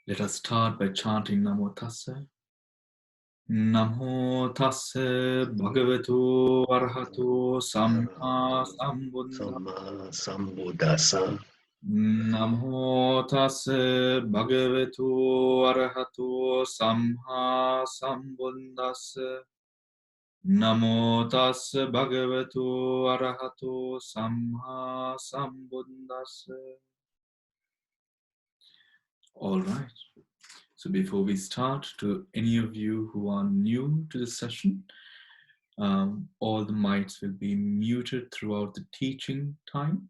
Let us start by chanting Namo Tassa. Namo Tassa Bhagavato Arahato Samma Sambuddhassa. Namo Tassa Bhagavato Arahato Samma Sambuddhassa. Namo Tassa Bhagavato Arahato Samma Sambuddhassa. All right. So before we start, to any of you who are new to the session, all the mics will be muted throughout the teaching time.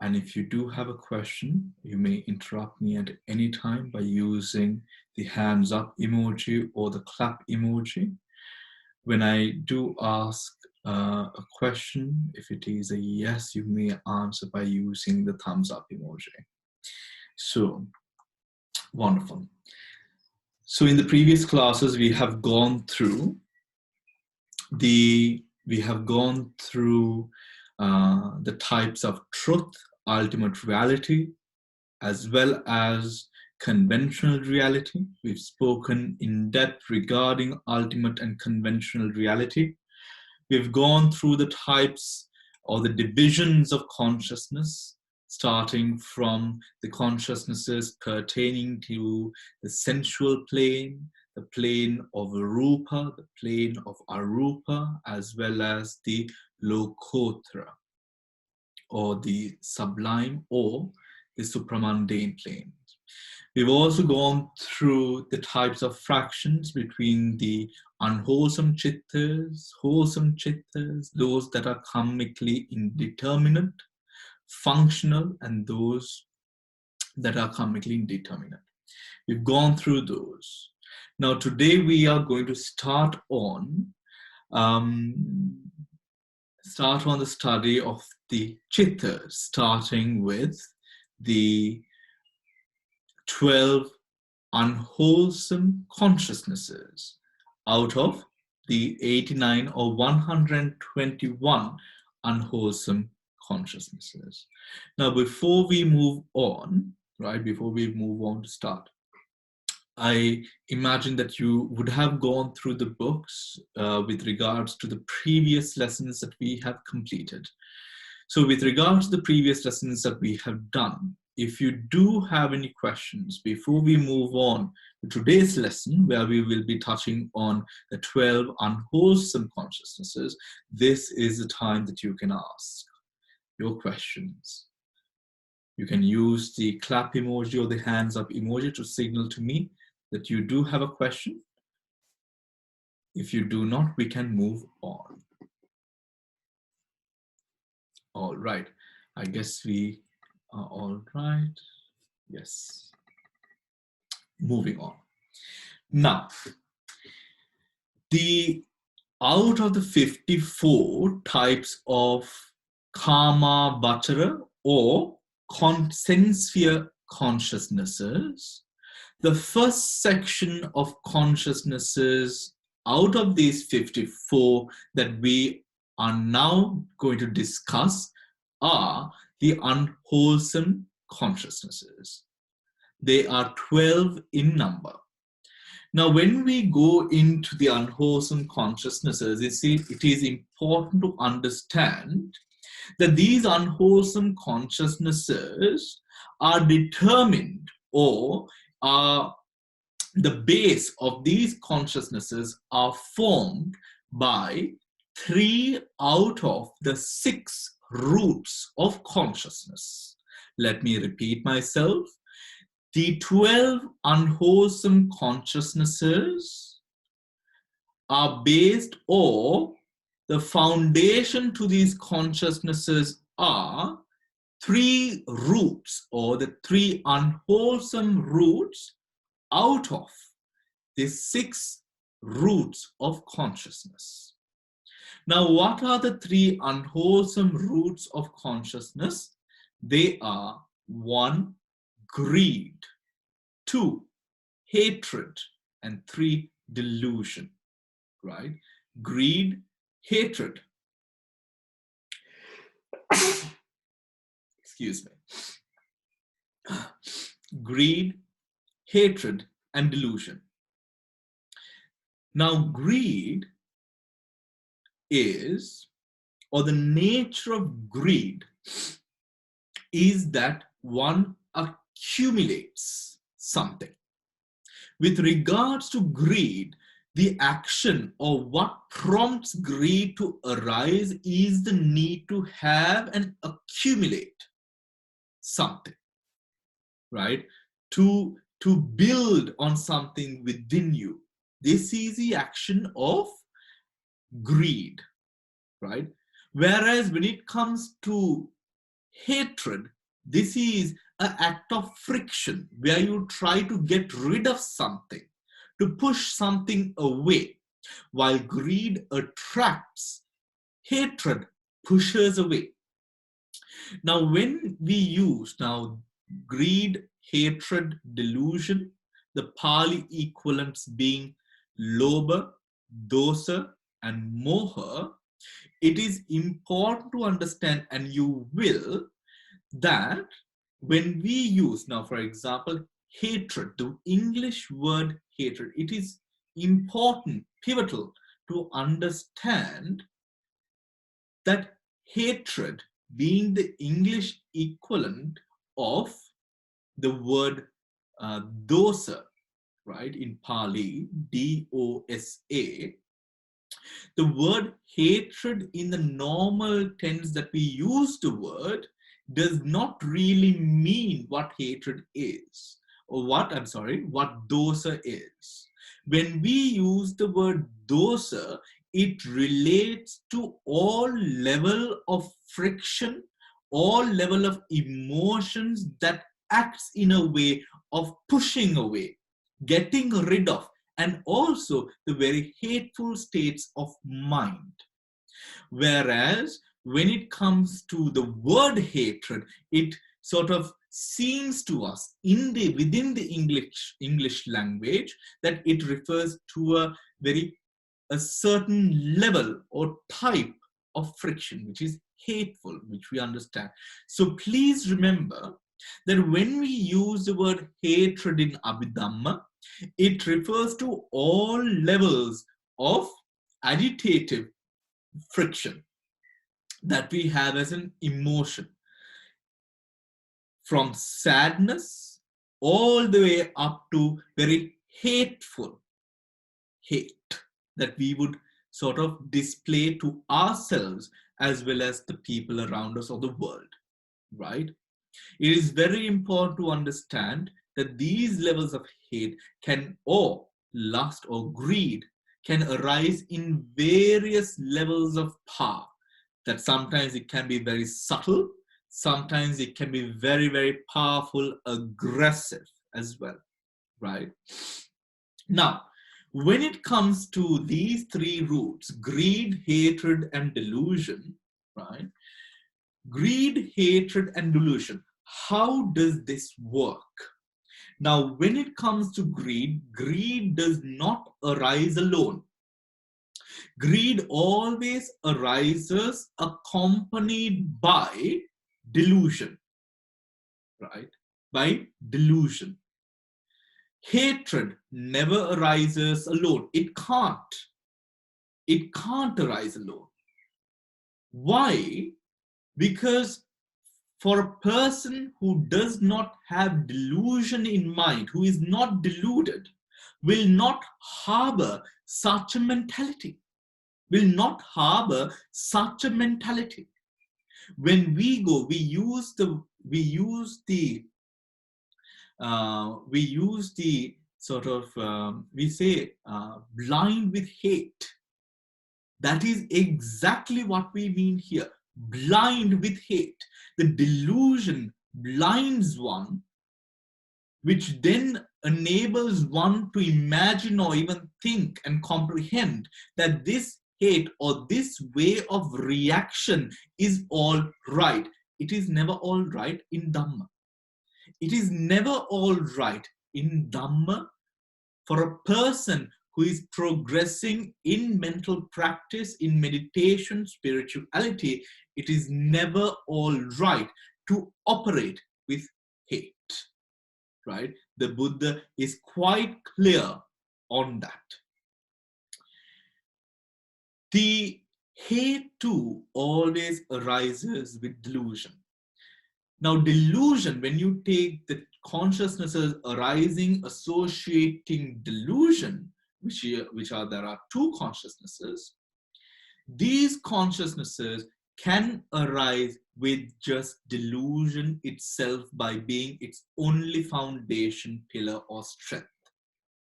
And if you do have a question, you may interrupt me at any time by using the hands up emoji or the clap emoji. When I do ask a question, if it is a yes, you may answer by using the thumbs up emoji. So, wonderful. So in the previous classes, we have gone through the types of truth, ultimate reality, as well as conventional reality. We've spoken in depth regarding ultimate and conventional reality. We've gone through the types or the divisions of consciousness, starting from the consciousnesses pertaining to the sensual plane, the plane of Rupa, the plane of Arupa, as well as the Lokottara, or the sublime, or the supramundane plane. We've also gone through the types of fractions between the unwholesome chittas, wholesome chittas, those that are karmically indeterminate, functional, and those that are karmically indeterminate. We've gone through those. Now today we are going to start on the study of the chittas, starting with the 12 unwholesome consciousnesses out of the 89 or 121 unwholesome consciousnesses. Now, before we move on to start, I imagine that you would have gone through the books with regards to the previous lessons that we have completed. So with regards to the previous lessons that we have done, if you do have any questions before we move on to today's lesson, where we will be touching on the 12 unwholesome consciousnesses, this is the time that you can ask your questions. You can use the clap emoji or the hands up emoji to signal to me that you do have a question. If you do not, we can move on. All right. I guess we are all right. Yes. Moving on. Now, out of the 54 types of karma bachara or sense-sphere consciousnesses, the first section of consciousnesses out of these 54 that we are now going to discuss are the unwholesome consciousnesses. They are 12 in number. Now, when we go into the unwholesome consciousnesses, you see, it is important to understand that these unwholesome consciousnesses are determined, or the base of these consciousnesses are formed by 3 out of the 6 roots of consciousness. Let me repeat myself. The 12 unwholesome consciousnesses are based, or the foundation to these consciousnesses are 3 roots, or the 3 unwholesome roots out of the 6 roots of consciousness. Now, what are the 3 unwholesome roots of consciousness? They are 1, greed, 2, hatred, and 3, delusion, right? Greed, hatred. Excuse me. Greed, hatred, and delusion. Now, greed is, or the nature of greed is that one accumulates something. With regards to greed, the action or what prompts greed to arise is the need to have and accumulate something, right? To build on something within you. This is the action of greed, right? Whereas when it comes to hatred, this is an act of friction where you try to get rid of something, to push something away, while greed attracts, hatred pushes away. Now, when we use greed, hatred, delusion, the Pali equivalents being lobha, dosa, and moha, it is important to understand, and you will, that when we use, now for example, hatred, the English word hatred, it is important, pivotal to understand that hatred being the English equivalent of the word dosa, right, in Pali, D-O-S-A, the word hatred in the normal tense that we use the word does not really mean what hatred is, or what dosa is. When we use the word dosa, it relates to all level of friction, all level of emotions that acts in a way of pushing away, getting rid of, and also the very hateful states of mind. Whereas when it comes to the word hatred, it sort of seems to us within the English language that it refers to a certain level or type of friction, which is hateful, which we understand. So please remember that when we use the word hatred in Abhidhamma, it refers to all levels of agitative friction that we have as an emotion, from sadness all the way up to very hateful hate that we would sort of display to ourselves as well as the people around us or the world, right? It is very important to understand that these levels of hate or lust or greed can arise in various levels of power. That sometimes it can be very subtle, sometimes it can be very, very powerful, aggressive as well, right? Now, when it comes to these three roots, greed, hatred, and delusion, right? Greed, hatred, and delusion. How does this work? Now, when it comes to greed, greed does not arise alone. Greed always arises accompanied by delusion, right? By delusion. Hatred never arises alone. It can't. It can't arise alone. Why? Because for a person who does not have delusion in mind, who is not deluded, will not harbor such a mentality. Will not harbor such a mentality. When we go, we use the sort of we say blind with hate. That is exactly what we mean here. Blind with hate. The delusion blinds one, which then enables one to imagine or even think and comprehend that this hate or this way of reaction is all right. It is never all right in Dhamma. It is never all right in Dhamma for a person who is progressing in mental practice, in meditation, spirituality. It is never all right to operate with hate, right? The Buddha is quite clear on that. The hate too always arises with delusion. Now, delusion, when you take the consciousnesses arising, associating delusion, there are two consciousnesses. These consciousnesses can arise with just delusion itself by being its only foundation, pillar, or strength,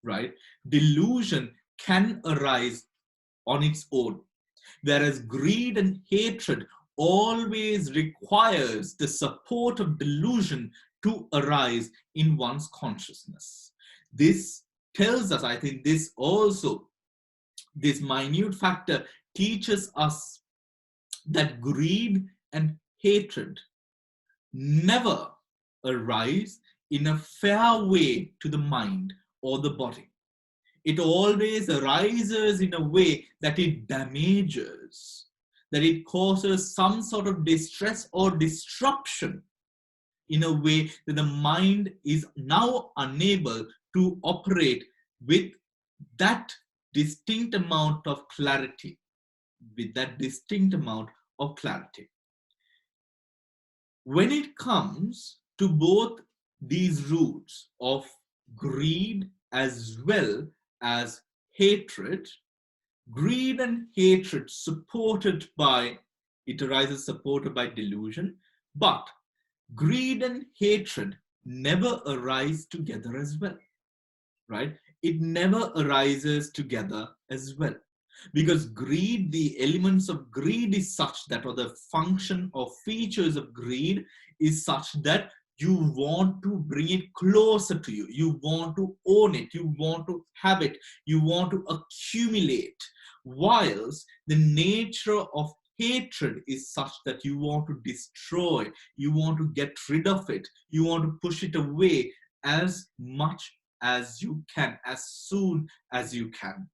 right? Delusion can arise on its own, whereas greed and hatred always requires the support of delusion to arise in one's consciousness. This tells us, I think this minute factor teaches us that greed and hatred never arise in a fair way to the mind or the body. It always arises in a way that it damages, that it causes some sort of distress or disruption in a way that the mind is now unable to operate with that distinct amount of clarity, When it comes to both these roots of greed as well as hatred, greed and hatred arises supported by delusion, but greed and hatred never arise together as well, right? It never arises together as well. Because greed, the elements of greed is such that, or the function or features of greed is such that you want to bring it closer to you. You want to own it. You want to have it. You want to accumulate. Whilst the nature of hatred is such that you want to destroy. You want to get rid of it. You want to push it away as much as you can, as soon as you can.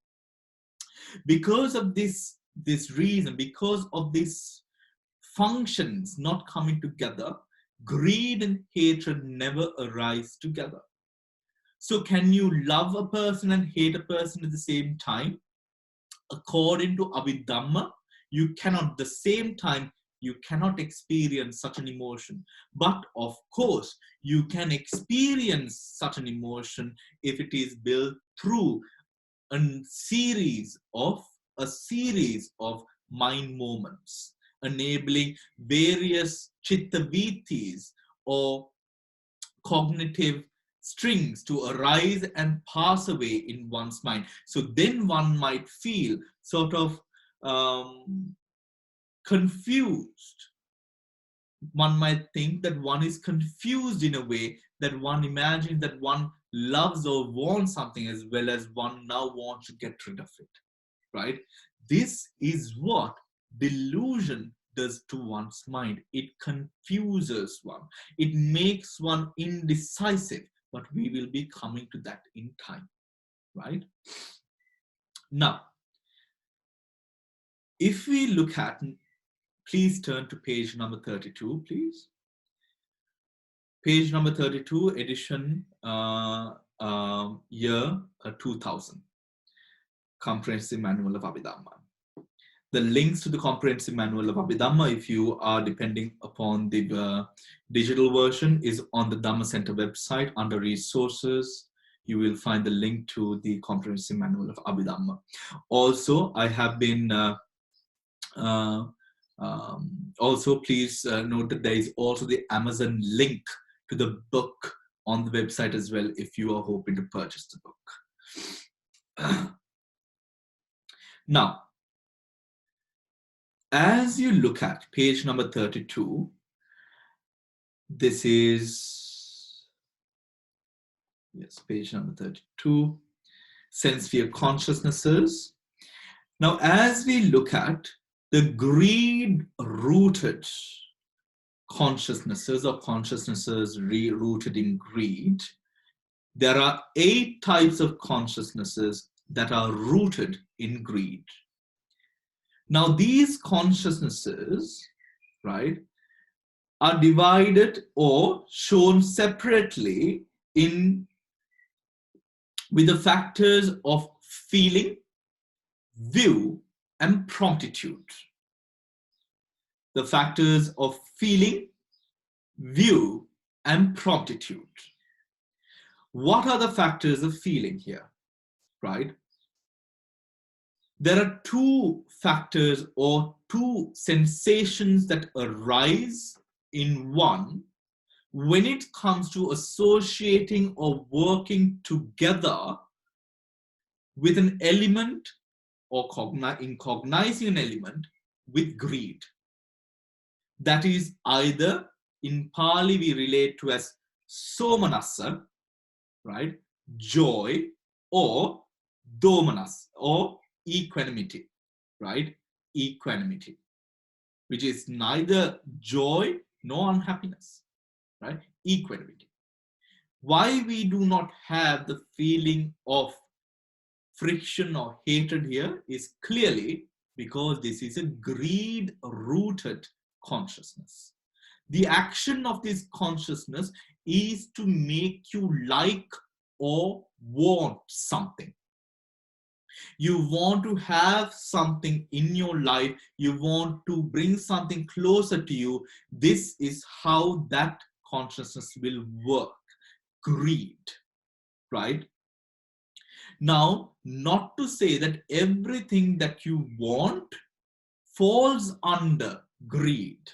Because of this reason, because of these functions not coming together, greed and hatred never arise together. So can you love a person and hate a person at the same time? According to Abhidhamma, you cannot. At the same time, you cannot experience such an emotion. But of course, you can experience such an emotion if it is built through a series of mind moments, enabling various chitta vittis or cognitive strings to arise and pass away in one's mind. So then one might feel sort of confused. One might think that one is confused in a way that one imagines that one loves or wants something as well as one now wants to get rid of it, right? This is what delusion does to one's mind. It confuses one. It makes one indecisive, but we will be coming to that in time, right? Now, if we look at, please turn to page number 32, please. Page number 32, edition year 2000, Comprehensive Manual of Abhidhamma. The links to the Comprehensive Manual of Abhidhamma, if you are depending upon the digital version, is on the Dhamma Center website under resources. You will find the link to the Comprehensive Manual of Abhidhamma. Also, I have been also, please note that there is also the Amazon link to the book on the website as well if you are hoping to purchase the book. Now, as you look at page number 32, this is, yes, page number 32, sense sphere consciousnesses. Now, as we look at the greed-rooted consciousnesses or consciousnesses rooted in greed, there are 8 types of consciousnesses that are rooted in greed. Now, these consciousnesses, right, are divided or shown separately in with the factors of feeling, view, and promptitude. The factors of feeling, view, and promptitude. What are the factors of feeling here, right? There are two factors or two sensations that arise in one when it comes to associating or working together with an element or in cognizing an element with greed. That is either in Pali we relate to as somanassa, right? Joy, or domanas, or equanimity, right? Equanimity, which is neither joy nor unhappiness, right? Equanimity. Why we do not have the feeling of friction or hatred here is clearly because this is a greed-rooted consciousness. The action of this consciousness is to make you like or want something. You want to have something in your life. You want to bring something closer to you. This is how that consciousness will work. Greed, right? Now, not to say that everything that you want falls under greed,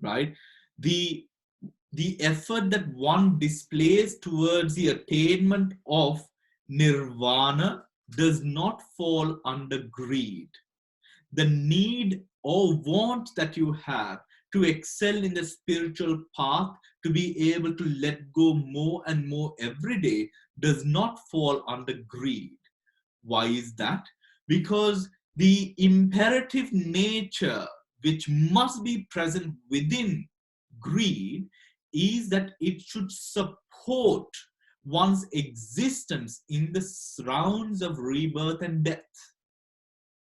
right? The effort that one displays towards the attainment of nirvana does not fall under greed. The need or want that you have to excel in the spiritual path, to be able to let go more and more every day, does not fall under greed. Why is that? Because the imperative nature which must be present within greed is that it should support one's existence in the rounds of rebirth and death,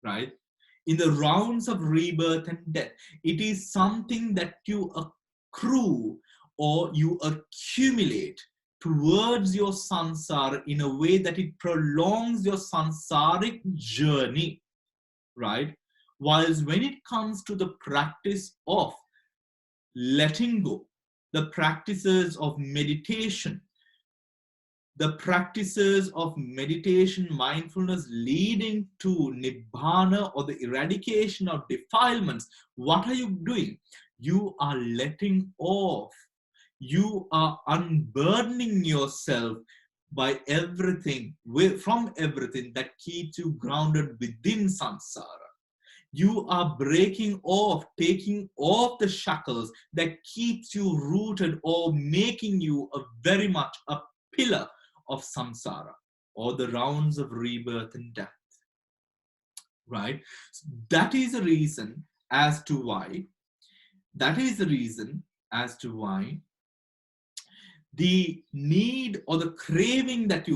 right? In the rounds of rebirth and death, it is something that you accrue or you accumulate towards your samsara in a way that it prolongs your samsaric journey, right? Whilst when it comes to the practice of letting go, the practices of meditation, mindfulness leading to nibbana or the eradication of defilements, what are you doing? You are letting off. You are unburdening yourself by everything, from everything that keeps you grounded within samsara. You are breaking off, taking off the shackles that keeps you rooted or making you very much a pillar of samsara or the rounds of rebirth and death, right? That is the reason as to why, the need or the craving that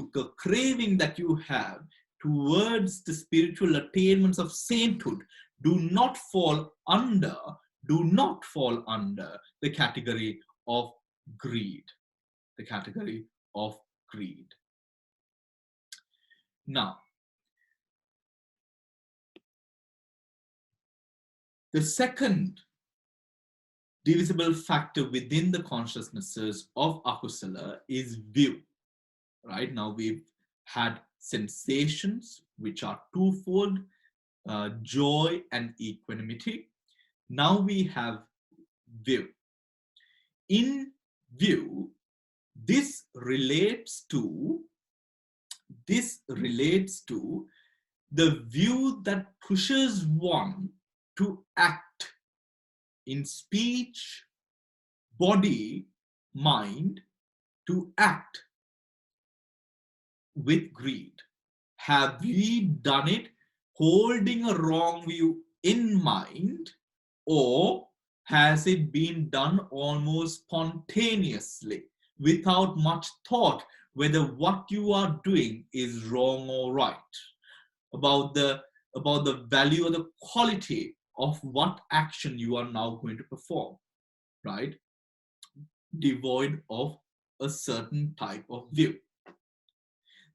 you have towards the spiritual attainments of sainthood do not fall under the category of greed. Now, the second divisible factor within the consciousnesses of akusala is view. Right now, we've had sensations which are twofold, joy and equanimity. Now we have view. In view, this relates to the view that pushes one to act in speech, body, mind, to act with greed. Have we done it holding a wrong view in mind, or has it been done almost spontaneously without much thought whether what you are doing is wrong or right, about the value or the quality of what action you are now going to perform, right? Devoid of a certain type of view.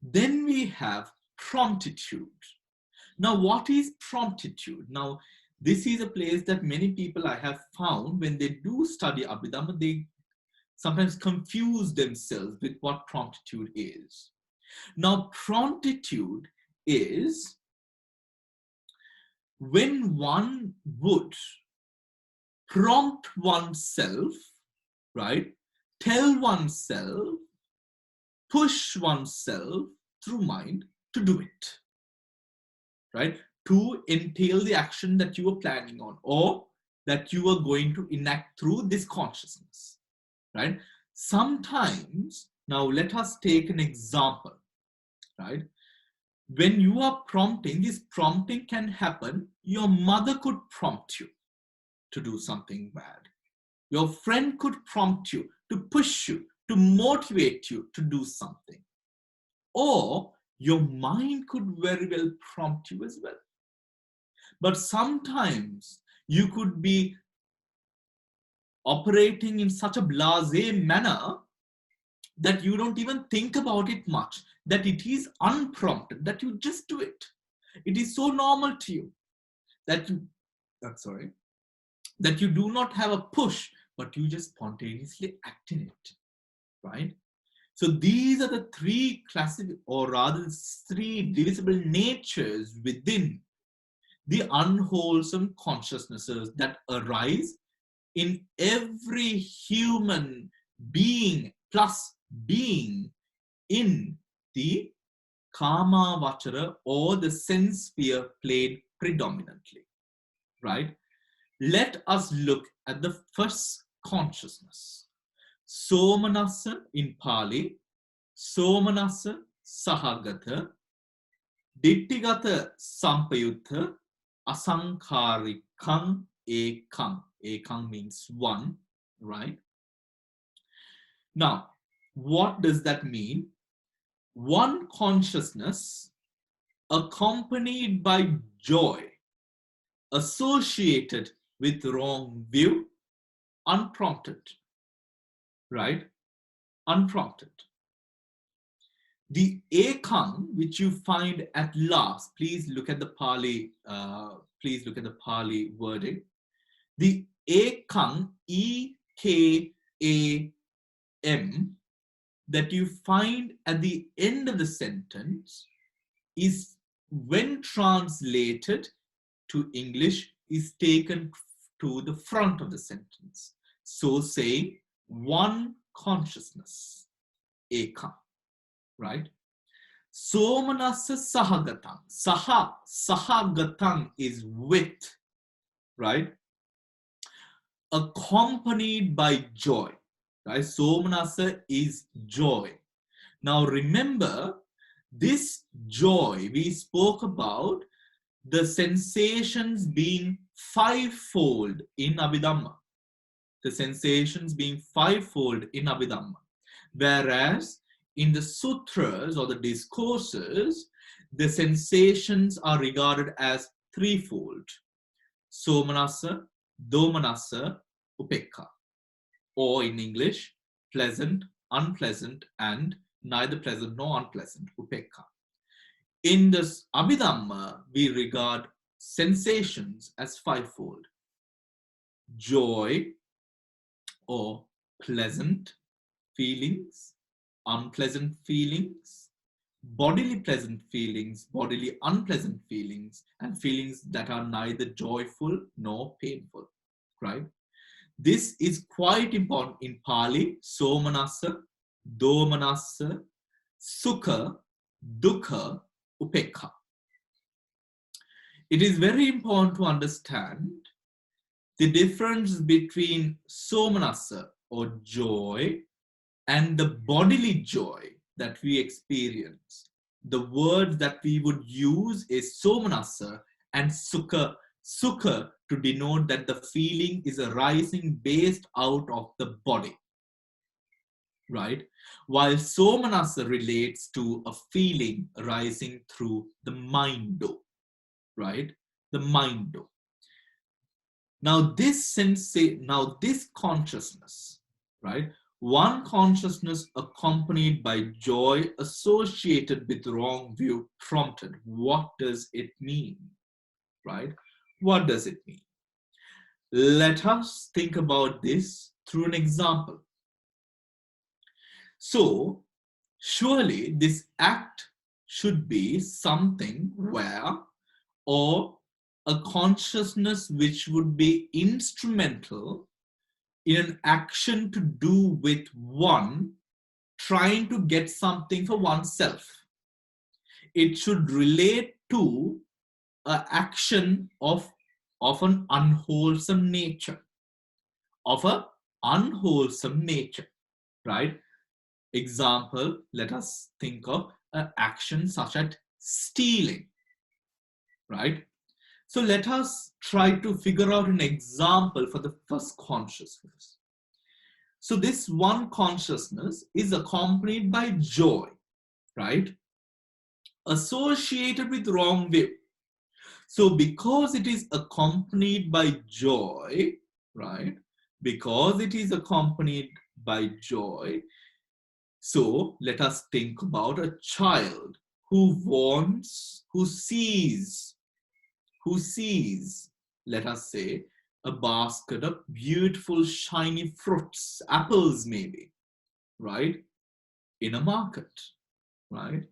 Then we have promptitude. Now, what is promptitude? Now, this is a place that many people I have found when they do study Abhidhamma, they sometimes confuse themselves with what promptitude is. Now, promptitude is when one would prompt oneself, right? Tell oneself, push oneself through mind to do it, right? To entail the action that you are planning on or that you are going to enact through this consciousness, right? Sometimes, now let us take an example, right? When you are prompting, this prompting can happen. Your mother could prompt you to do something bad. Your friend could prompt you, to push you, to motivate you to do something. Or your mind could very well prompt you as well. But sometimes you could be operating in such a blasé manner that you don't even think about it much, that it is unprompted, that you just do it. It is so normal to you that you, that you do not have a push, but you just spontaneously act in it, right? So these are the three classic, or rather three divisible natures within the unwholesome consciousnesses that arise in every human being plus being in the Kama Vachara or the sense sphere plane predominantly, right? Let us look at the first consciousness. Somanassa in Pali, Somanassa Sahagata, Dittigata Sampayutta, Asankarikang Ekang. Ekang means one, right? Now, what does that mean? One consciousness accompanied by joy, associated with wrong view, unprompted, right? Unprompted. The ekang, which you find at last, please look at the Pali wording. The ekang, E-K-A-M, that you find at the end of the sentence is, when translated to English, is taken to the front of the sentence. So saying one consciousness, ekam, right? Somanassa sahagatang. Sahagatang is with, right? Accompanied by joy, right? Somanassa is joy. Now remember, this joy, we spoke about the sensations being fivefold in Abhidhamma. The sensations being fivefold in Abhidhamma. Whereas in the sutras or the discourses, the sensations are regarded as threefold. Somanassa, Domanassa, Upekha. Or in English, pleasant, unpleasant, and neither pleasant nor unpleasant, Upekha. In this Abhidhamma, we regard sensations as fivefold. Joy or pleasant feelings, unpleasant feelings, bodily pleasant feelings, bodily unpleasant feelings, and feelings that are neither joyful nor painful, right? This is quite important in Pali. Somanassa, Domanassa, Sukha, Dukkha, Upekha. It is very important to understand the difference between Somanassa or joy and the bodily joy that we experience. The word that we would use is Somanassa and Sukha. Sukha to denote that the feeling is arising based out of the body, right? While Somanassa relates to a feeling arising through the mind, right? The mind. Now this consciousness, right? one consciousness accompanied by joy associated with wrong view prompted. What does it mean? Right? What does it mean? Let us think about this through an example. So, surely this act should be something where, or a consciousness which would be instrumental in an action to do with one trying to get something for oneself. It should relate to an action of an unwholesome nature, right? Example, let us think of an action such as stealing, right? So let us try to figure out an example for the first consciousness. So this one consciousness is accompanied by joy, right? Associated with wrong view. So because it is accompanied by joy, right? Because it is accompanied by joy, so let us think about a child who sees, let us say, a basket of beautiful shiny fruits, apples maybe, right? In a market, right?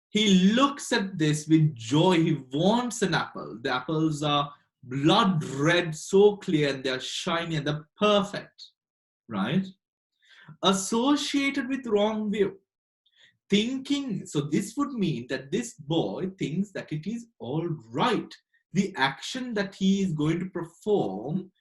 He looks at this with joy. He wants an apple. The apples are blood red, so clear, and they're shiny and they're perfect, right? Associated with wrong view. Thinking, so this would mean that this boy thinks that it is all right. The action that he is going to perform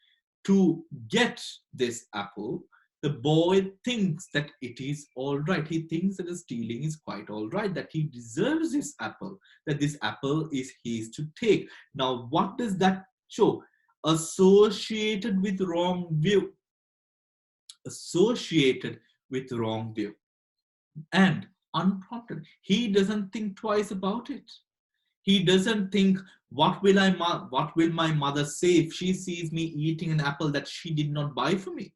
to get this apple, the boy thinks that it is all right. He thinks that the stealing is quite all right, that he deserves this apple, that this apple is his to take. Now, what does that show? Associated with wrong view. Associated with wrong view. And unprompted. He doesn't think twice about it. He doesn't think, what will my mother say if she sees me eating an apple that she did not buy for me?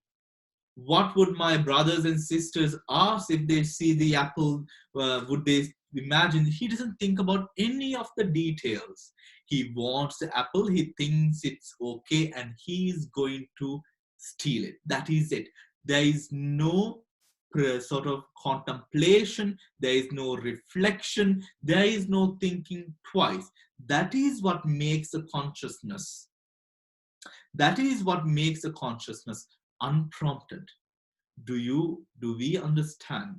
What would my brothers and sisters ask if they see the apple? Would they imagine? He doesn't think about any of the details. He wants the apple, he thinks it's okay, and he is going to steal it. That is it. There is no sort of contemplation, there is no reflection, there is no thinking twice. That is what makes a consciousness. That is what makes a consciousness unprompted. Do we understand?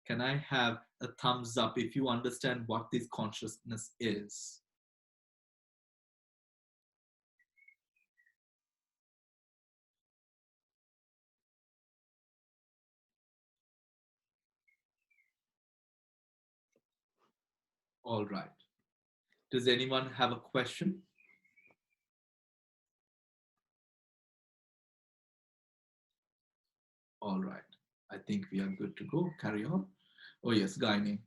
Can I have a thumbs up if you understand what this consciousness is? All right. Does anyone have a question? All right. I think we are good to go. Carry on. Oh yes, Gaini.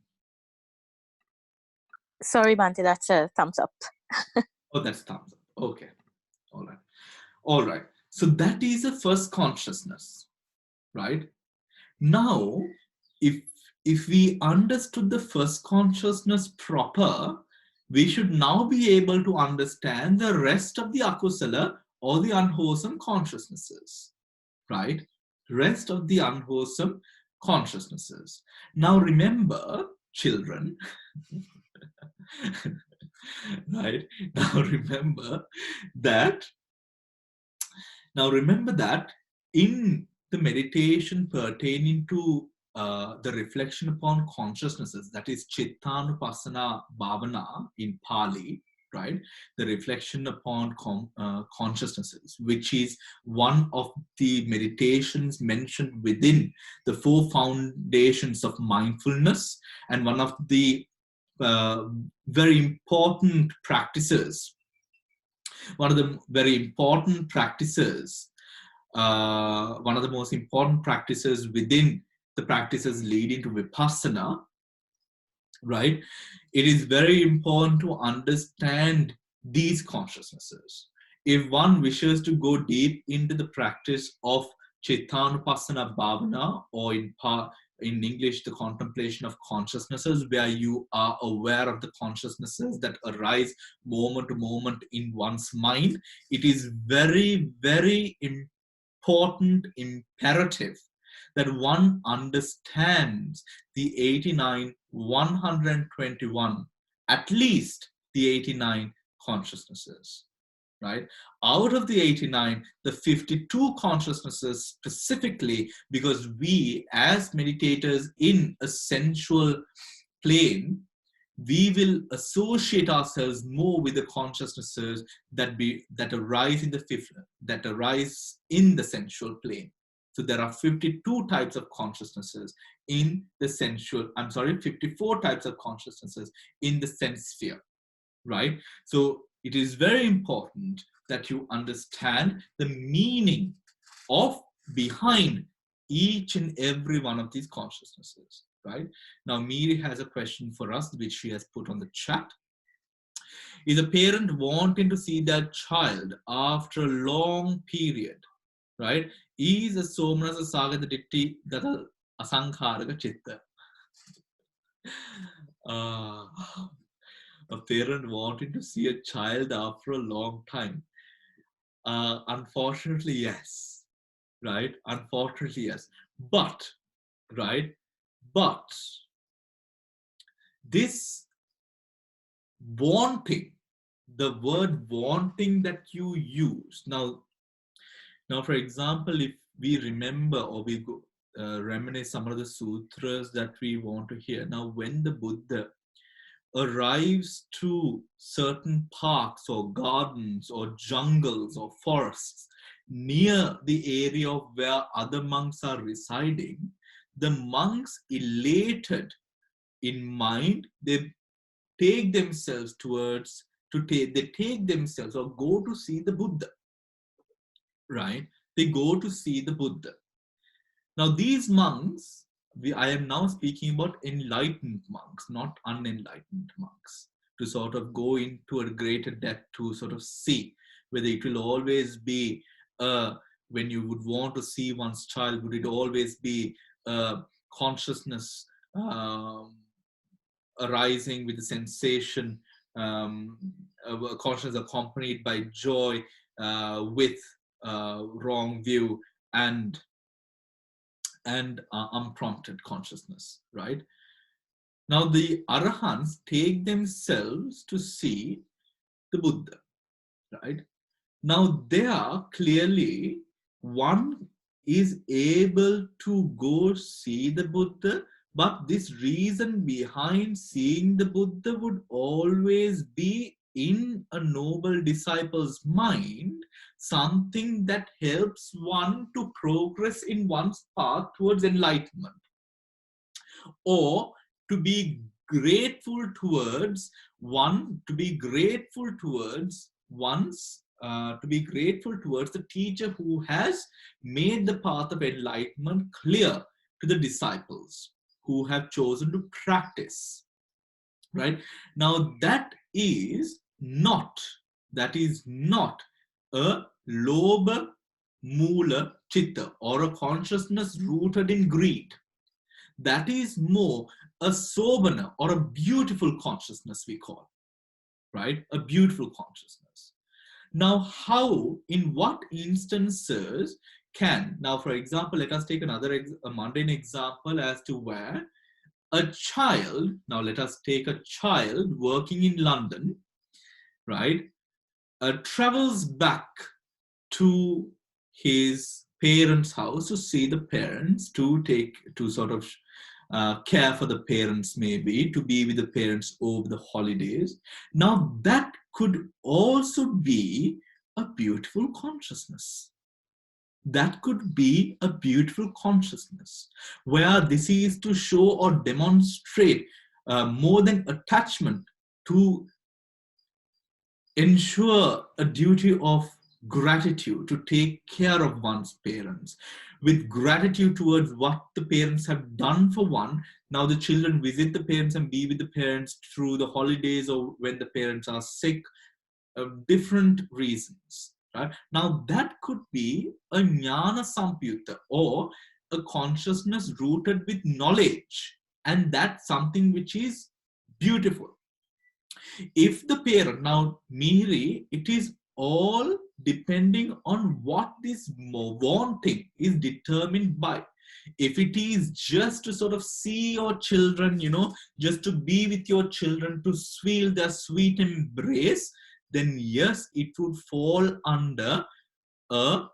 Sorry, Bhante, that's a thumbs up. Oh, that's thumbs up. Okay. All right. All right. So that is a first consciousness, right? Now, if we understood the first consciousness proper, we should now be able to understand the rest of the akusala or the unwholesome consciousnesses, right? Rest of the unwholesome consciousnesses. Now remember, children, right? Now remember that in the meditation pertaining to the reflection upon consciousnesses, that is Chittanupassana Bhavana in Pali, right? The reflection upon consciousnesses, which is one of the meditations mentioned within the 4 foundations of mindfulness, and one of the very important practices. One of the very important practices, one of the most important practices within the practices leading to Vipassana, right? It is very important to understand these consciousnesses. If one wishes to go deep into the practice of Chittanupassana Bhavana, or in English, the contemplation of consciousnesses, where you are aware of the consciousnesses that arise moment to moment in one's mind. It is very, very important, imperative that one understands the 89, 121, at least the 89 consciousnesses. Right? Out of the 89, the 52 consciousnesses specifically, because we as meditators in a sensual plane, we will associate ourselves more with the consciousnesses that arise in the sensual plane. So there are 52 types of consciousnesses in the 54 types of consciousnesses in the sense sphere, right? So it is very important that you understand the meaning of behind each and every one of these consciousnesses, right? Now, Miri has a question for us, which she has put on the chat. Is a parent wanting to see their child after a long period, right? Is a somanasa sagata ditti gata asankharaka chitta. A parent wanting to see a child after a long time. Unfortunately, yes. Right? Unfortunately, yes. But, right? But this wanting, the word wanting that you use. Now, for example, if we remember or we go reminisce some of the sutras that we want to hear. Now, when the Buddha arrives to certain parks or gardens or jungles or forests near the area of where other monks are residing, the monks, elated in mind, they take themselves towards, they take themselves or go to see the Buddha, right? They go to see the Buddha. Now these monks, I am now speaking about enlightened monks, not unenlightened monks, to sort of go into a greater depth to sort of see whether it will always be, when you would want to see one's child, would it always be consciousness arising with the sensation, consciousness accompanied by joy, with wrong view and unprompted consciousness, right? Now the Arahants take themselves to see the Buddha, right? Now there clearly one is able to go see the Buddha, but this reason behind seeing the Buddha would always be in a noble disciple's mind, something that helps one to progress in one's path towards enlightenment, or to be grateful towards one, to be grateful towards one's, to be grateful towards the teacher who has made the path of enlightenment clear to the disciples who have chosen to practice, right? Now that is not a lobha mula chitta, or a consciousness rooted in greed. That is more a sobhana, or a beautiful consciousness, we call, right? A beautiful consciousness. Now, how, in what instances can, now for example, let us take a mundane example as to where a child, now let us take a child working in London, right, travels back to his parents' house to see the parents, to sort of care for the parents, maybe to be with the parents over the holidays. Now that could also be a beautiful consciousness. That could be a beautiful consciousness, where this is to show or demonstrate more than attachment, to ensure a duty of gratitude, to take care of one's parents, with gratitude towards what the parents have done for one. Now the children visit the parents and be with the parents through the holidays or when the parents are sick, different reasons. Right? Now that could be a jnana sampyuta, or a consciousness rooted with knowledge, and that's something which is beautiful. If the parent, now Mihri, it is all depending on what this wanting is determined by. If it is just to sort of see your children, just to be with your children, to feel their sweet embrace, then yes, it would fall under a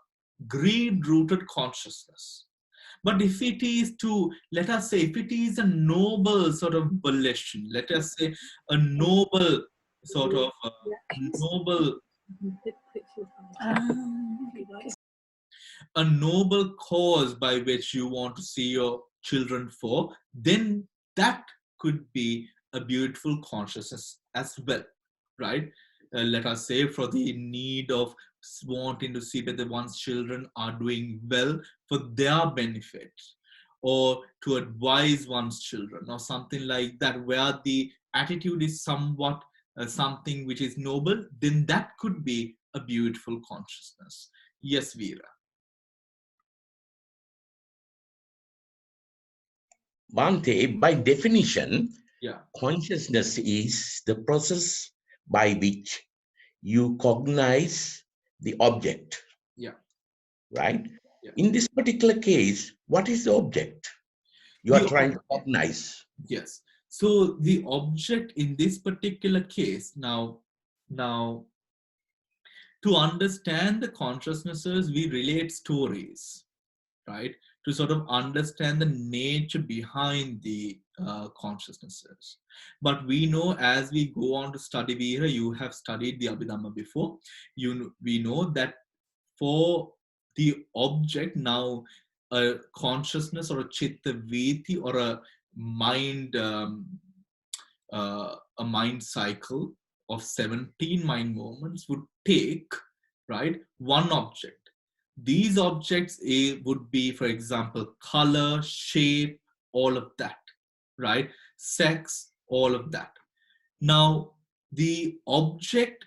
greed rooted consciousness. But if it is to, let us say, if it is a noble sort of volition, let us say a noble sort of noble, a noble cause by which you want to see your children for, then that could be a beautiful consciousness as well, right? Let us say for the need of wanting to see whether one's children are doing well for their benefit, or to advise one's children, or something like that, where the attitude is somewhat something which is noble, then that could be a beautiful consciousness. Yes, Veera. Bhante, by definition, Yeah. consciousness is the process by which you cognize the object. Yeah. Right? Yeah. In this particular case, what is the object you are trying to cognize? Yes. So the object in this particular case, now to understand the consciousnesses, we relate stories, right? To sort of understand the nature behind the consciousnesses. But we know as we go on to study Veera, you have studied the Abhidhamma before. We know that for the object, now a consciousness or a chitta viti or a mind cycle of 17 mind movements would take, right, one object. These objects would be, for example, color, shape, all of that, right? Sex, all of that. Now, the object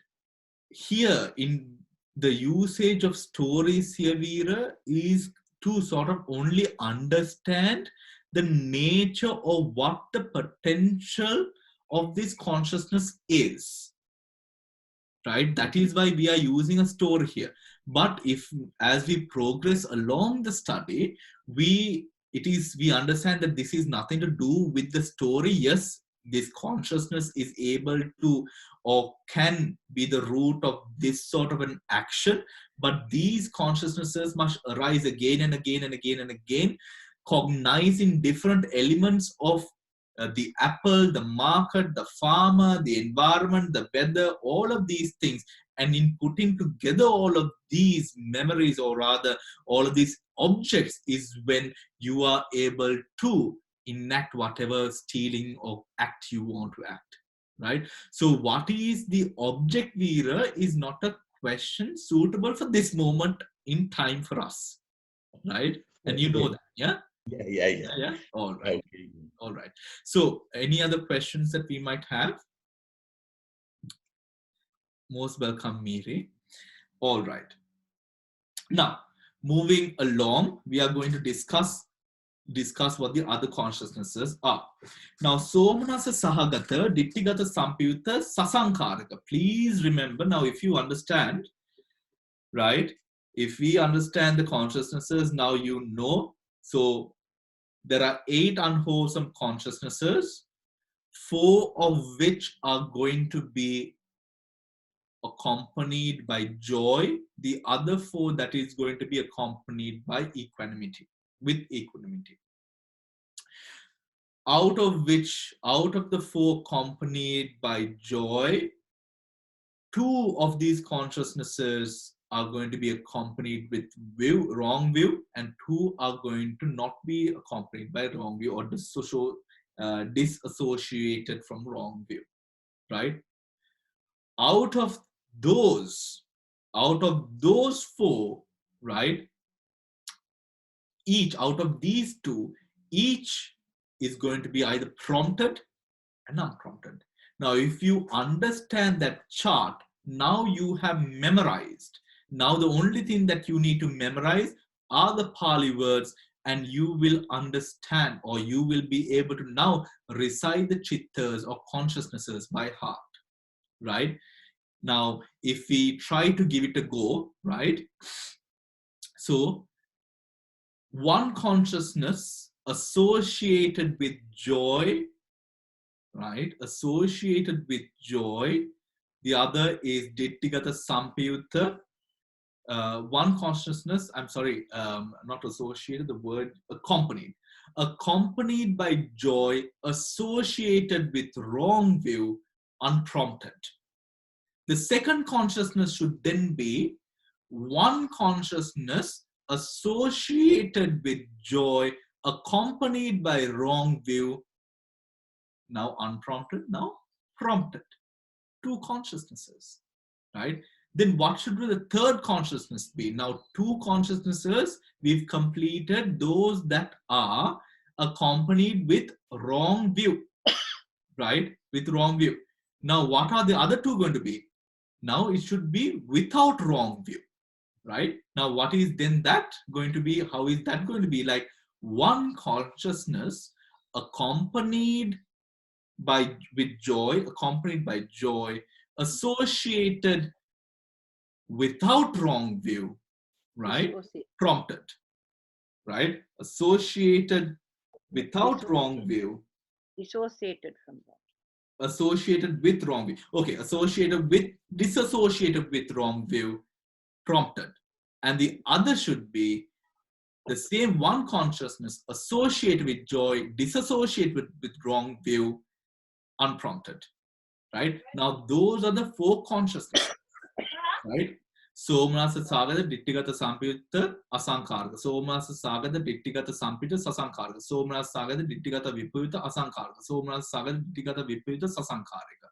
here in the usage of stories here, Veera, is to sort of only understand the nature of what the potential of this consciousness is, right? That is why we are using a story here. But if, as we progress along the study, we understand that this is nothing to do with the story. Yes, this consciousness is able to or can be the root of this sort of an action, but these consciousnesses must arise again and again and again and again, cognizing different elements of the apple, the market, the farmer, the environment, the weather, all of these things. And in putting together all of these memories, or rather all of these objects, is when you are able to enact whatever stealing or act you want to act, right? So what is the object, Veera, is not a question suitable for this moment in time for us, right? And you know that, yeah? Yeah. All right. Okay. All right. So, any other questions that we might have? Most welcome, Miri. All right. Now, moving along, we are going to discuss what the other consciousnesses are. Now, Somanasa Sahagata, Dittigata Sampyuta, Sasankaraka. Please remember, now if you understand, right? If we understand the consciousnesses, now you know. So, there are 8 unwholesome consciousnesses, 4 of which are going to be accompanied by joy. The other 4 that is going to be accompanied by equanimity, with equanimity. Out of the 4 accompanied by joy, 2 of these consciousnesses are going to be accompanied with wrong view, and 2 are going to not be accompanied by wrong view, or disassociated from wrong view, right? Out of those 4, right, each out of these 2, each is going to be either prompted and unprompted. Now, if you understand that chart, now you have memorized Now the only thing that you need to memorize are the Pali words, and you will understand, or you will be able to now recite the chittas or consciousnesses by heart, right? Now, if we try to give it a go, right? So, one consciousness associated with joy, right? Associated with joy. The other is Dittigata Sampayutta. One consciousness, I'm sorry, not associated, the word accompanied. Accompanied by joy, associated with wrong view, unprompted. The second consciousness should then be one consciousness associated with joy, accompanied by wrong view, now unprompted, now prompted. Two consciousnesses, right? Then what should the third consciousness be? Now, two consciousnesses, we've completed those that are accompanied with wrong view, right? With wrong view. Now, what are the other two going to be? Now, it should be without wrong view, right? Now, what is then that going to be? How is that going to be? Like one consciousness accompanied with joy, accompanied by joy, associated without wrong view, right? Prompted, right? Associated without wrong view. Dissociated from that. Associated with wrong view. Okay, associated with, disassociated with wrong view, prompted. And the other should be the same one consciousness associated with joy, disassociated with wrong view, unprompted, right? Now, those are the four consciousnesses, right? Somanasa Sagada, Dittigata Sampayutta, Asankaraka. Somanasa Sagada, Dittigata Sampayutta, Sasankaraka. Somanasa Sagada, Dittigata Vipayutta, Asankaraka. Somanasa Sagada, Dittigata Vipayutta, Sasankaraka.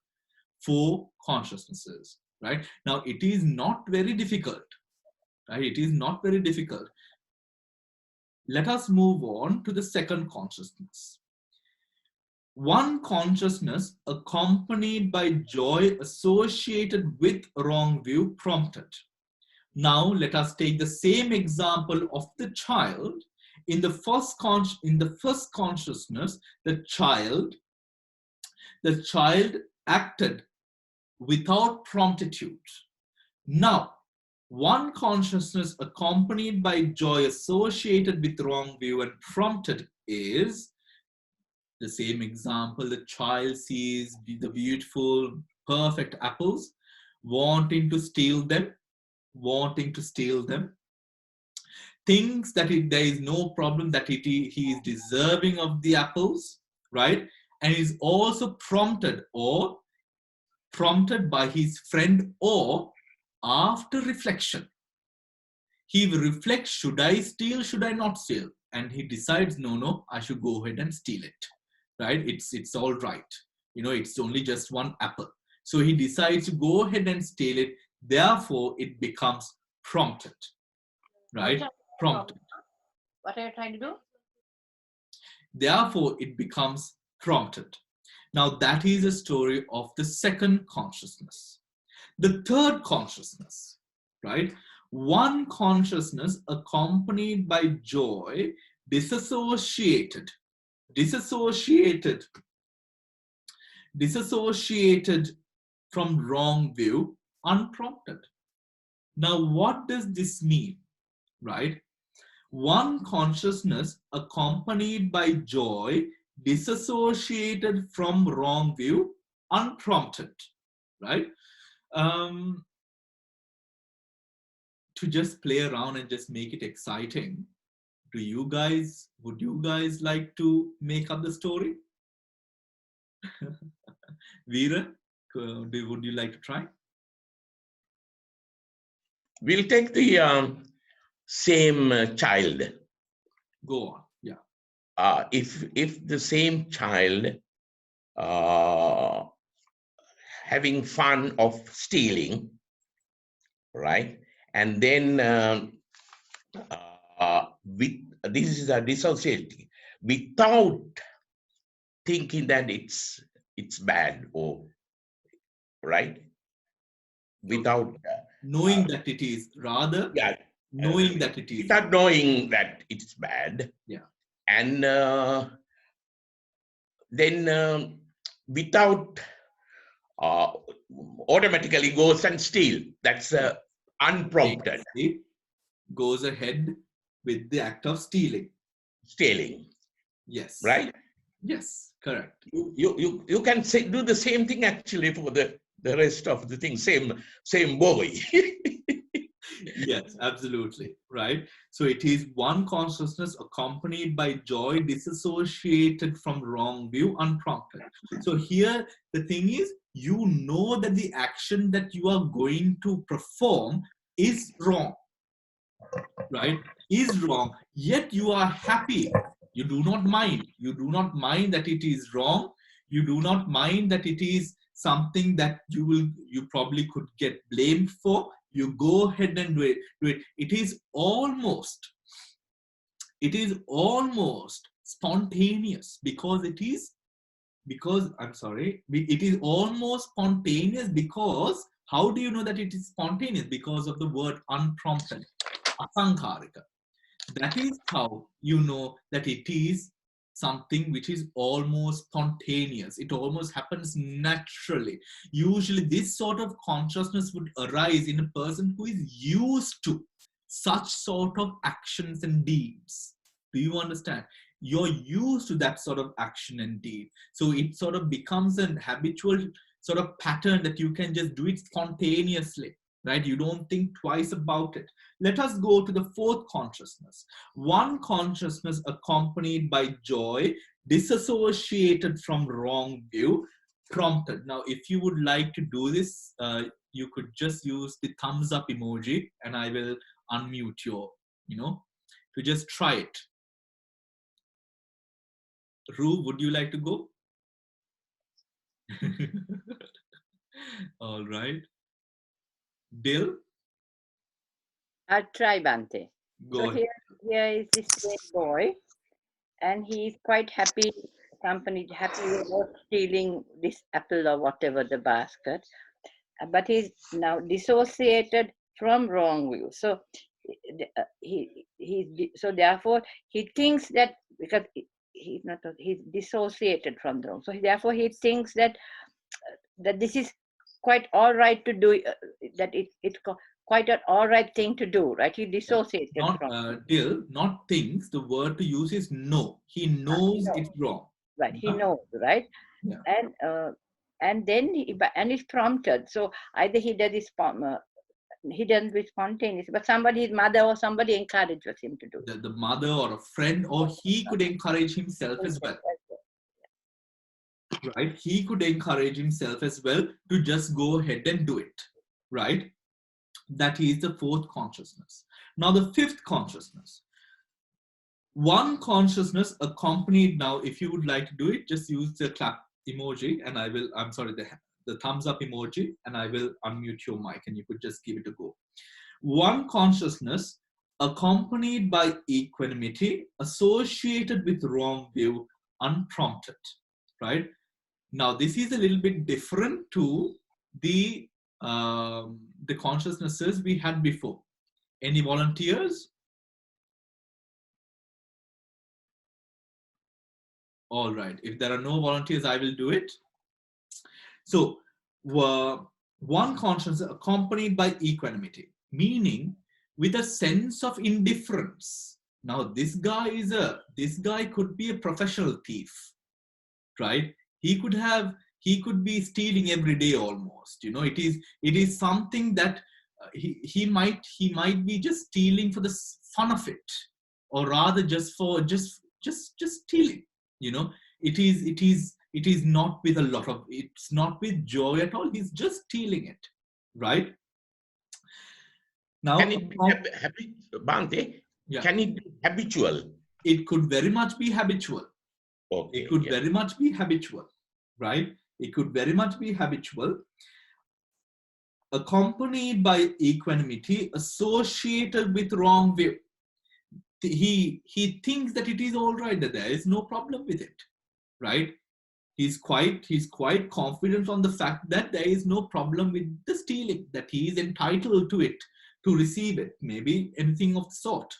Four consciousnesses, right? Now, it is not very difficult, right? It is not very difficult. Let us move on to the second consciousness. One consciousness accompanied by joy, associated with wrong view, prompted. Now let us take the same example of the child. In the first consciousness, the child acted without promptitude. Now, one consciousness accompanied by joy, associated with wrong view and prompted is the same example. The child sees the beautiful, perfect apples, wanting to steal them, thinks that there is no problem, that he is deserving of the apples, right? And is also prompted by his friend, or after reflection. He reflects, should I steal, should I not steal? And he decides, no, I should go ahead and steal it, right? It's all right. It's only just one apple. So he decides to go ahead and steal it. Therefore, it becomes prompted, right? Prompted. What are you trying to do? Therefore, it becomes prompted. Now, that is a story of the second consciousness. The third consciousness, right? One consciousness accompanied by joy, disassociated from wrong view, unprompted. Now, what does this mean, right? One consciousness accompanied by joy, disassociated from wrong view, unprompted, right? To just play around and just make it exciting, would you guys like to make up the story? Veera, would you like to try? We'll take the same child. Go on. Yeah. If the same child having fun of stealing, right? And then this is a dissociating, without thinking that it's bad, or right, without knowing that it is, rather Yeah. knowing that it is. Without knowing that it's bad. Yeah. And then without automatically goes and steal. That's unprompted It goes ahead with the act of stealing. stealing, Yes. right? Yes, correct. You can say, do the same thing actually for the rest of the thing. Same boy. Yes, absolutely. Right. So it is one consciousness accompanied by joy, disassociated from wrong view, unprompted. So here the thing is, you know that the action that you are going to perform is wrong. Right? Is wrong. Yet you are happy. You do not mind. You do not mind that it is wrong. You do not mind that it is something that you probably could get blamed for. You go ahead and do it. It is almost spontaneous because it is almost spontaneous because how do you know that it is spontaneous? Because of the word unprompted, asankarika. That is how you know that it is something which is almost spontaneous. It almost happens naturally. Usually this sort of consciousness would arise in a person who is used to such sort of actions and deeds. Do you understand? You're used to that sort of action and deed. So it sort of becomes an habitual sort of pattern that you can just do it spontaneously. Right? You don't think twice about it. Let us go to the fourth consciousness. One consciousness accompanied by joy, disassociated from wrong view, prompted. Now, if you would like to do this, you could just use the thumbs up emoji and I will unmute your, to just try it. Ru, would you like to go? All right. Bill? I'll try, Bhante. Go So ahead. here is this great boy, and he's quite happy, happy about stealing this apple or whatever, the basket. But he's now dissociated from wrong view. So so therefore he thinks that because he's dissociated from the wrong. So therefore he thinks that this is quite all right to do, that it's quite an all right thing to do, right? He dissociated from Dill, not things. The word to use is know. He knows it's wrong. Right, he knows, right? Yeah. And then he's prompted. So either he does this, he doesn't be spontaneous, but somebody, his mother or somebody encourages him to do it. The mother or a friend, or he could encourage himself as well. Right? He could encourage himself as well to just go ahead and do it. Right? That is the fourth consciousness. Now the fifth consciousness. One consciousness accompanied, now if you would like to do it, just use the clap emoji and I will, the thumbs up emoji and I will unmute your mic and you could just give it a go. One consciousness accompanied by equanimity, associated with wrong view, unprompted, right? Now this is a little bit different to the consciousnesses we had before. Any volunteers? All right. If there are no volunteers, I will do it. So, one consciousness accompanied by equanimity, meaning with a sense of indifference. Now, this guy could be a professional thief, right? He could be stealing every day almost. It is something that he might be just stealing for the fun of it, or rather just stealing. It is not with a lot of, it's not with joy at all. He's just stealing it, right? Now, can it be Bhante? Yeah. Can it be habitual? It could very much be habitual. Okay, it could very much be habitual, right? It could very much be habitual, accompanied by equanimity, associated with wrong view. He thinks that it is all right, that there is no problem with it, right? He's quite confident on the fact that there is no problem with the stealing, that he is entitled to it, to receive it, maybe anything of the sort.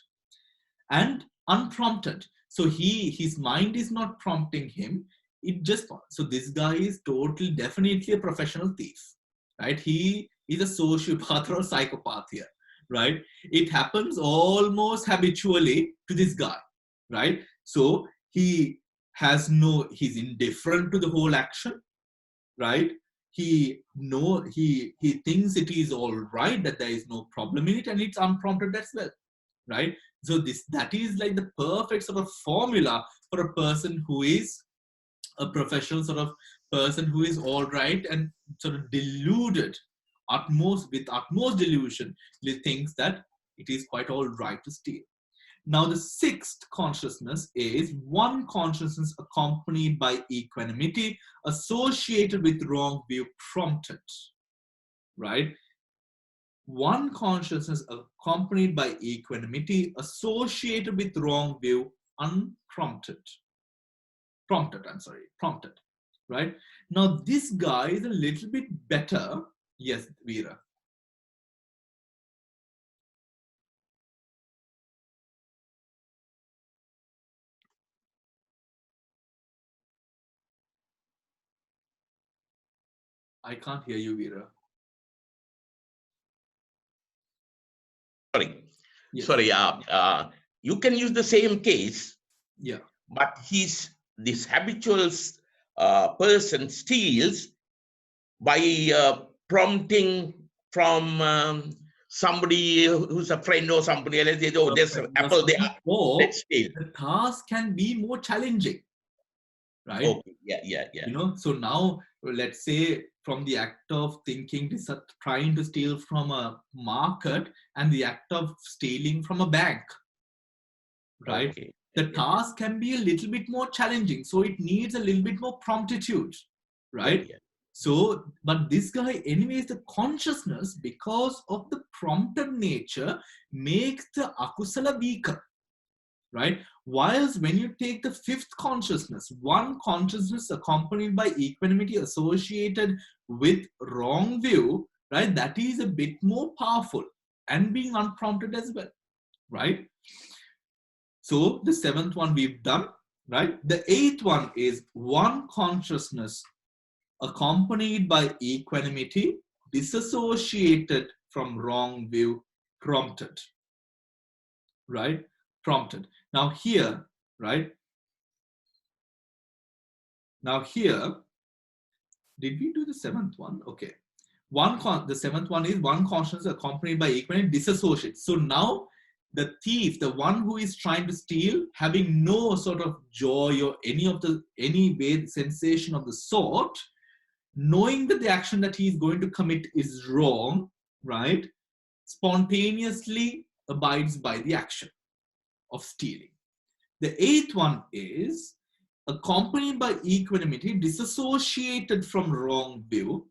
And unprompted. So his mind is not prompting him. So this guy is definitely a professional thief, right? He is a sociopath or a psychopath here, right? It happens almost habitually to this guy, right? So he's indifferent to the whole action, right? He thinks it is all right, that there is no problem in it, and it's unprompted as well, right? So that is like the perfect sort of formula for a person who is a professional sort of person who is all right and sort of deluded, with utmost delusion, thinks that it is quite all right to steal. Now, the sixth consciousness is one consciousness accompanied by equanimity, associated with wrong view, prompted, right? One consciousness accompanied by equanimity, associated with wrong view, prompted, right? Now, this guy is a little bit better. Yes, Veera. I can't hear you, Veera. Sorry. Yes. Sorry. You can use the same case. Yeah. But this habitual person steals by prompting from somebody who's a friend or somebody else. Oh, there's an apple there. Let's steal. The task can be more challenging, right? Okay. Yeah. You know, so now let's say from the act of thinking, trying to steal from a market, and the act of stealing from a bank, right? Okay. The task can be a little bit more challenging, so it needs a little bit more promptitude, right? Yeah. So, but this guy, anyways, the consciousness, because of the prompted nature, makes the akusala weaker, right? Whilst when you take the fifth consciousness, one consciousness accompanied by equanimity, associated with wrong view, right? That is a bit more powerful and being unprompted as well, right? So the seventh one we've done, right? The eighth one is one consciousness accompanied by equanimity, disassociated from wrong view, prompted, right? Prompted. Now here, right? Now here, did we do the seventh one? Okay. The seventh one is one consciousness accompanied by equanimity, disassociate. So now the thief, the one who is trying to steal, having no sort of joy or any way sensation of the sort, knowing that the action that he is going to commit is wrong, right? Spontaneously abides by the action of stealing. The eighth one is accompanied by equanimity, disassociated from wrong view,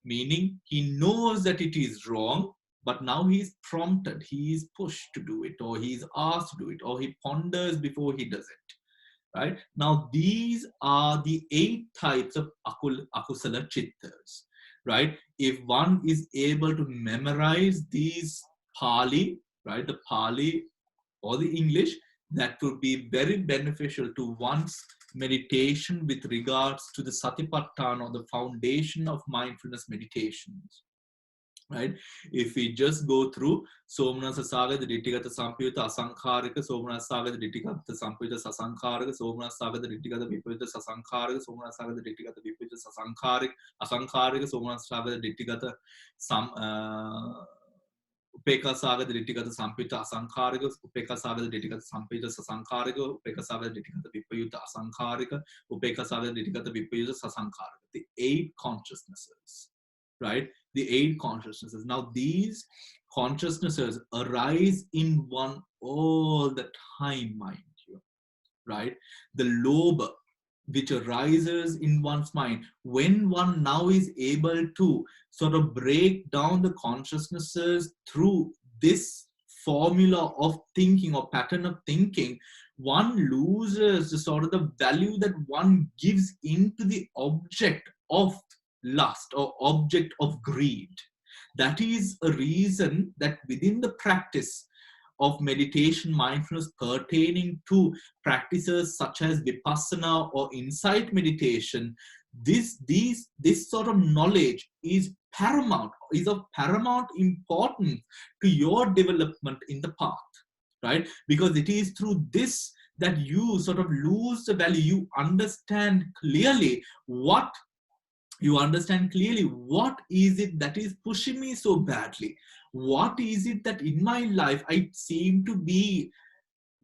meaning he knows that it is wrong, but now he is prompted, he is pushed to do it, or he is asked to do it, or he ponders before he does it, right? Now, these are the 8 types of akusala chittas, right? If one is able to memorize these Pali, right, the Pali or the English, that would be very beneficial to one's meditation with regards to the Satipatthana, or the foundation of mindfulness meditations, right? If we just go through Somanasa Saga, the Dittigata Sampayutta Asankharika, Somanasa Saga, the Dittigata Sampayutta Sasankharika, Somanasa Saga, the Dittigata Vipayutta Sasankharika, Somanasa Saga, the Dittigata Vipayutta Asankharika, Somanasa Saga, the Dittigata Upeka Saga, the Dittigata Sampayutta Asankharika, Upeka Saga, the Dittigata Sampayutta Sasankharika, Upeka Saga, the Dittigata Vipayutta Asankharika, Upeka Saga, the Dittigata Vipayutta Sasankharika. The 8 consciousnesses, right? The 8 consciousnesses. Now, these consciousnesses arise in one all the time, mind you, right? The lobha, which arises in one's mind, when one now is able to sort of break down the consciousnesses through this formula of thinking or pattern of thinking, one loses the sort of the value that one gives into the object of lust or object of greed. That is a reason that within the practice of meditation, mindfulness pertaining to practices such as vipassana or insight meditation, this sort of knowledge is paramount, is of paramount importance to your development in the path, right? Because it is through this that you sort of lose the value. You understand clearly what is it that is pushing me so badly? What is it that in my life I seem to be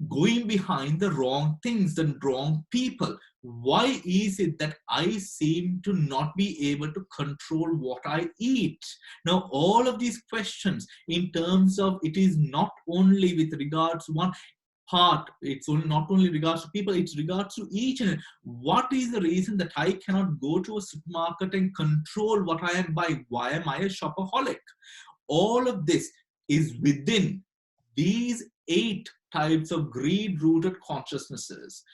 going behind the wrong things, the wrong people? Why is it that I seem to not be able to control what I eat? Now, all of these questions, in terms of, it is not only with regards to one part, it's only not only regards to people, it's regards to each and what is the reason that I cannot go to a supermarket and control what I am buying? Why am I a shopaholic? All of this is within these 8 types of greed-rooted consciousnesses.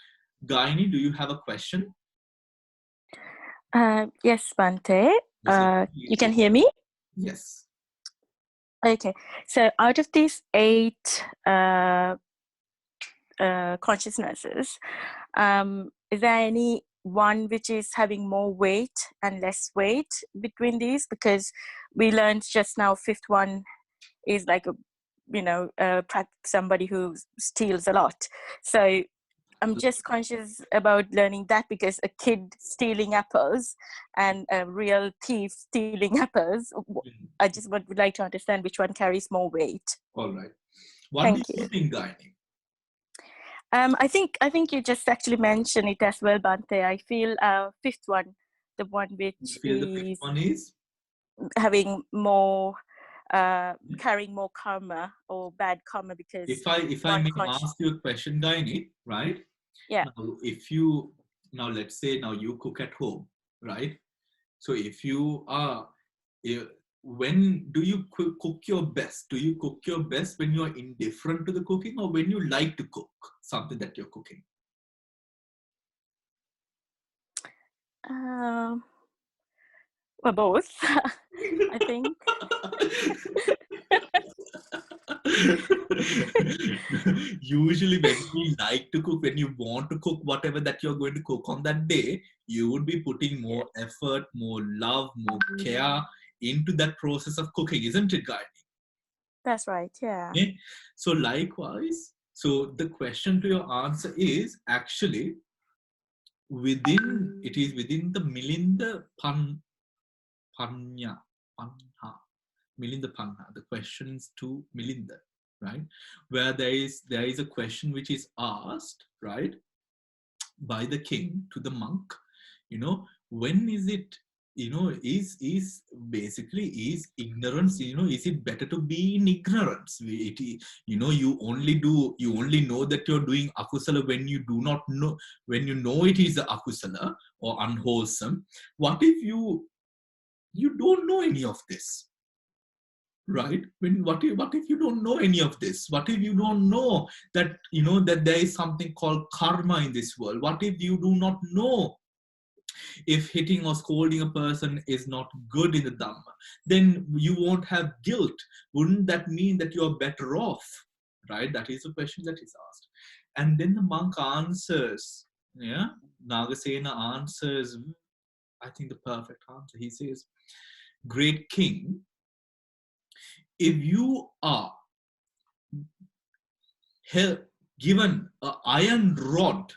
Gaini, do you have a question? Yes, Bhante. You can hear me? Yes. Okay. So out of these 8 consciousnesses, is there any one which is having more weight and less weight between these? Because we learned just now 5th one is like somebody who steals a lot. So I'm just conscious about learning that, because a kid stealing apples and a real thief stealing apples, I just would like to understand which one carries more weight. All right. What do you think, Gaini? I think you just actually mentioned it as well, Bhante. I feel 5th one, the one which is having more, carrying more karma or bad karma, because if I may ask you a question, Gaini, right? Yeah. Now let's say now you cook at home, right? So if you are, when do you cook your best? Do you cook your best when you are indifferent to the cooking, or when you like to cook something that you're cooking? Well, both, I think. Usually when you like to cook, when you want to cook whatever that you're going to cook on that day, you would be putting more effort, more love, more care into that process of cooking, isn't it, Gaini? That's right, yeah. Okay? So likewise, so the question to your answer is actually within the Milinda Panha. Milinda Panha, the questions to Milinda, right? Where there is a question which is asked, right, by the king to the monk, when is it, is ignorance, is it better to be in ignorance? You only know that you're doing akusala when you do not know, when you know it is a akusala or unwholesome. What if you don't know any of this? Right? What if you don't know any of this? What if you don't know that that there is something called karma in this world? What if you do not know if hitting or scolding a person is not good in the Dhamma? Then you won't have guilt. Wouldn't that mean that you're better off? Right? That is a question that is asked. And then the monk answers. Yeah, Nagasena answers, I think, the perfect answer. He says, "Great king, if you are given an iron rod,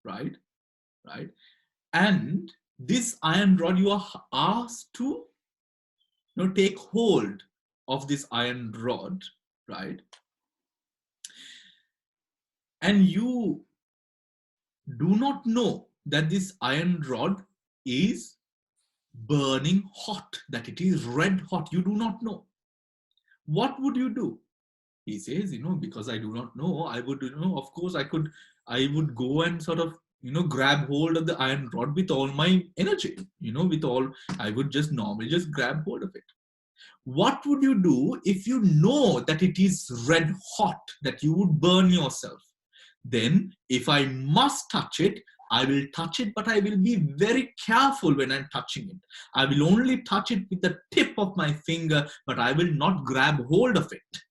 right, and this iron rod, you are asked to take hold of this iron rod, right, and you do not know that this iron rod is burning hot, that it is red hot. You do not know. What would you do?" He says, because I do not know, I would, of course I would go and sort of, grab hold of the iron rod with all my energy, I would just normally just grab hold of it. What would you do if you know that it is red hot, that you would burn yourself? then if I must touch it, I will touch it, but I will be very careful when I'm touching it. I will only touch it with the tip of my finger, but I will not grab hold of it,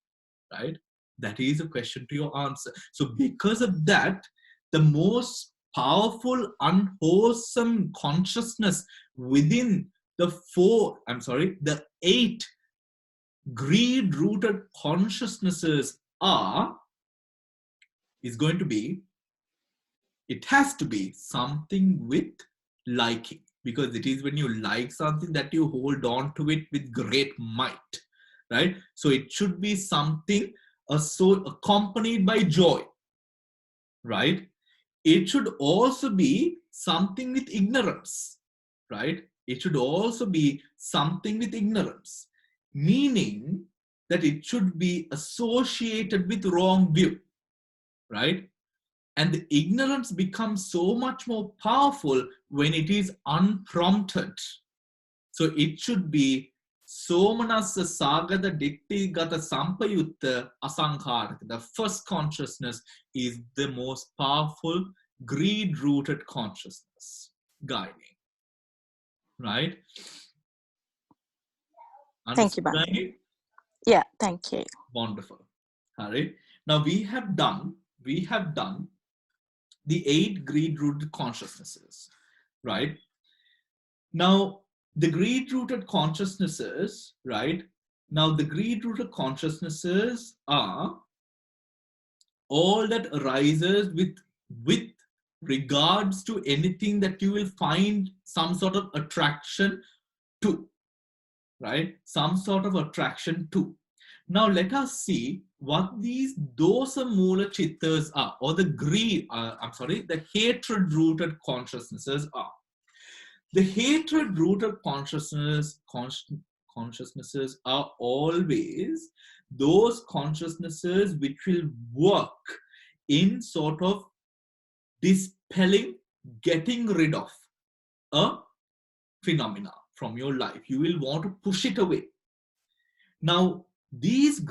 right? That is a question to your answer. So because of that, the most powerful, unwholesome consciousness within the the 8 greed-rooted consciousnesses is going to be, it has to be something with liking, because it is when you like something that you hold on to it with great might, right? So it should be something accompanied by joy, right? It should also be something with ignorance, right? It should also be something with ignorance, meaning that it should be associated with wrong view, right? And the ignorance becomes so much more powerful when it is unprompted. So it should be Somanasa Sagada Ditti Gata Sampayutta Asankhara. The first consciousness is the most powerful greed-rooted consciousness guiding. Right? Thank you, Bhante. Yeah, thank you. Wonderful. All right. Now we have done the 8 greed-rooted consciousnesses, right? Now, the greed-rooted consciousnesses, right? Now, the greed-rooted consciousnesses are all that arises with regards to anything that you will find some sort of attraction to, right? Some sort of attraction to. Now, let us see what these dosa mula chittas are, or the hatred-rooted consciousnesses are. The hatred-rooted consciousnesses are always those consciousnesses which will work in sort of dispelling, getting rid of a phenomena from your life. You will want to push it away. Now, these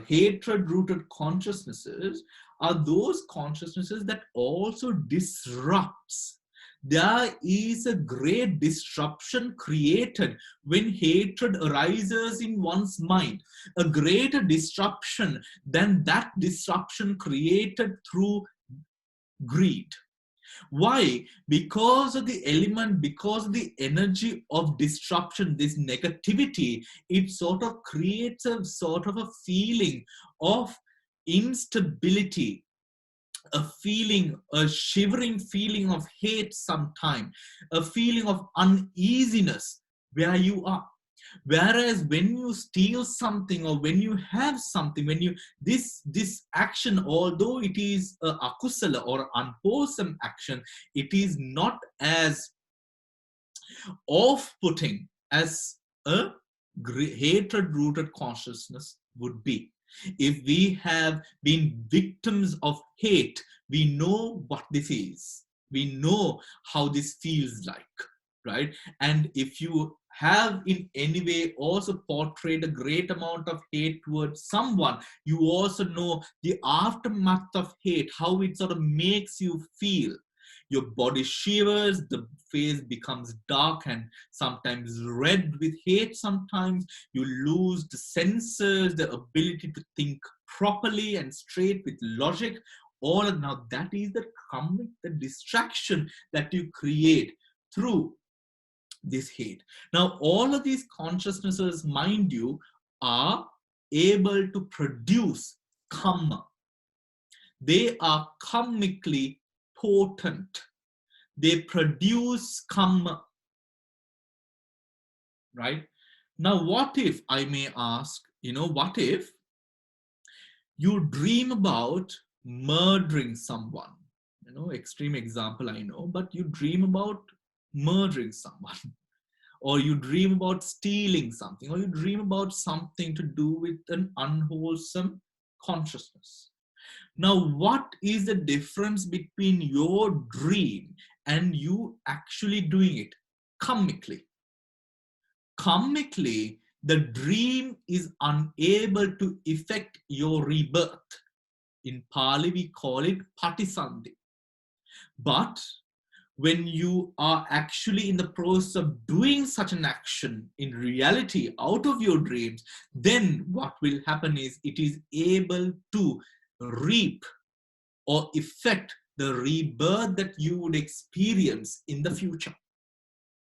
hatred-rooted consciousnesses are those consciousnesses that also disrupts. There is a great disruption created when hatred arises in one's mind. A greater disruption than that disruption created through greed. Why? Because of the element, because of the energy of disruption, this negativity, it sort of creates a sort of a feeling of instability, a shivering feeling of hate sometimes, a feeling of uneasiness where you are. Whereas when you steal something, or when you have something, when you this action, although it is a akusala or unwholesome action, it is not as off-putting as a hatred-rooted consciousness would be. If we have been victims of hate, we know what this is. We know how this feels like, right? And if you have in any way also portrayed a great amount of hate towards someone, you also know the aftermath of hate, how it sort of makes you feel. Your body shivers, the face becomes dark and sometimes red with hate. Sometimes you lose the senses, the ability to think properly and straight with logic. All of now, that is the distraction that you create through this hate. Now, all of these consciousnesses, mind you, are able to produce karma. They are karmically potent. They produce karma. Right? Now, what if, I may ask, what if you dream about murdering someone? Extreme example, I know, but you dream about murdering someone, or you dream about stealing something, or you dream about something to do with an unwholesome consciousness. Now, what is the difference between your dream and you actually doing it karmically? Karmically, the dream is unable to affect your rebirth. In Pali, we call it patisandhi. But when you are actually in the process of doing such an action in reality out of your dreams, then what will happen is it is able to reap or effect the rebirth that you would experience in the future,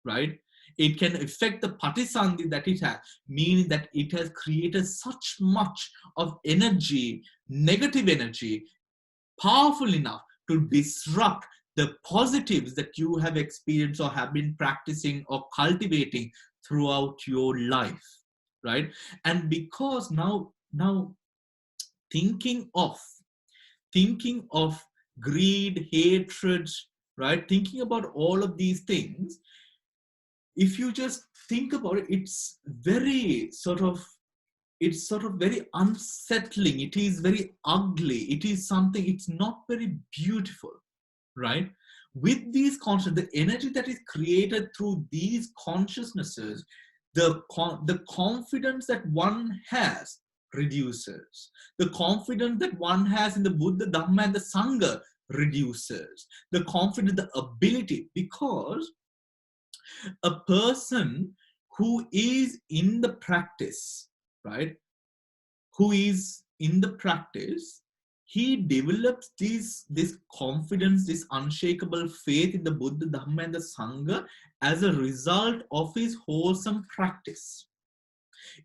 right? It can affect the patisandhi that it has, meaning that it has created such much of energy, negative energy, powerful enough to disrupt the positives that you have experienced or have been practicing or cultivating throughout your life, right? And because now thinking of greed, hatred, right? Thinking about all of these things, if you just think about it, it's very unsettling. It is very ugly. It is something, it's not very beautiful, right? With these consciousness, the energy that is created through these consciousnesses, the confidence that one has reduces. The confidence that one has in the Buddha, Dhamma, and the Sangha reduces. The confidence, the ability, because a person who is in the practice, right? Who is in the practice, he develops this confidence, this unshakable faith in the Buddha, Dhamma, and the Sangha as a result of his wholesome practice.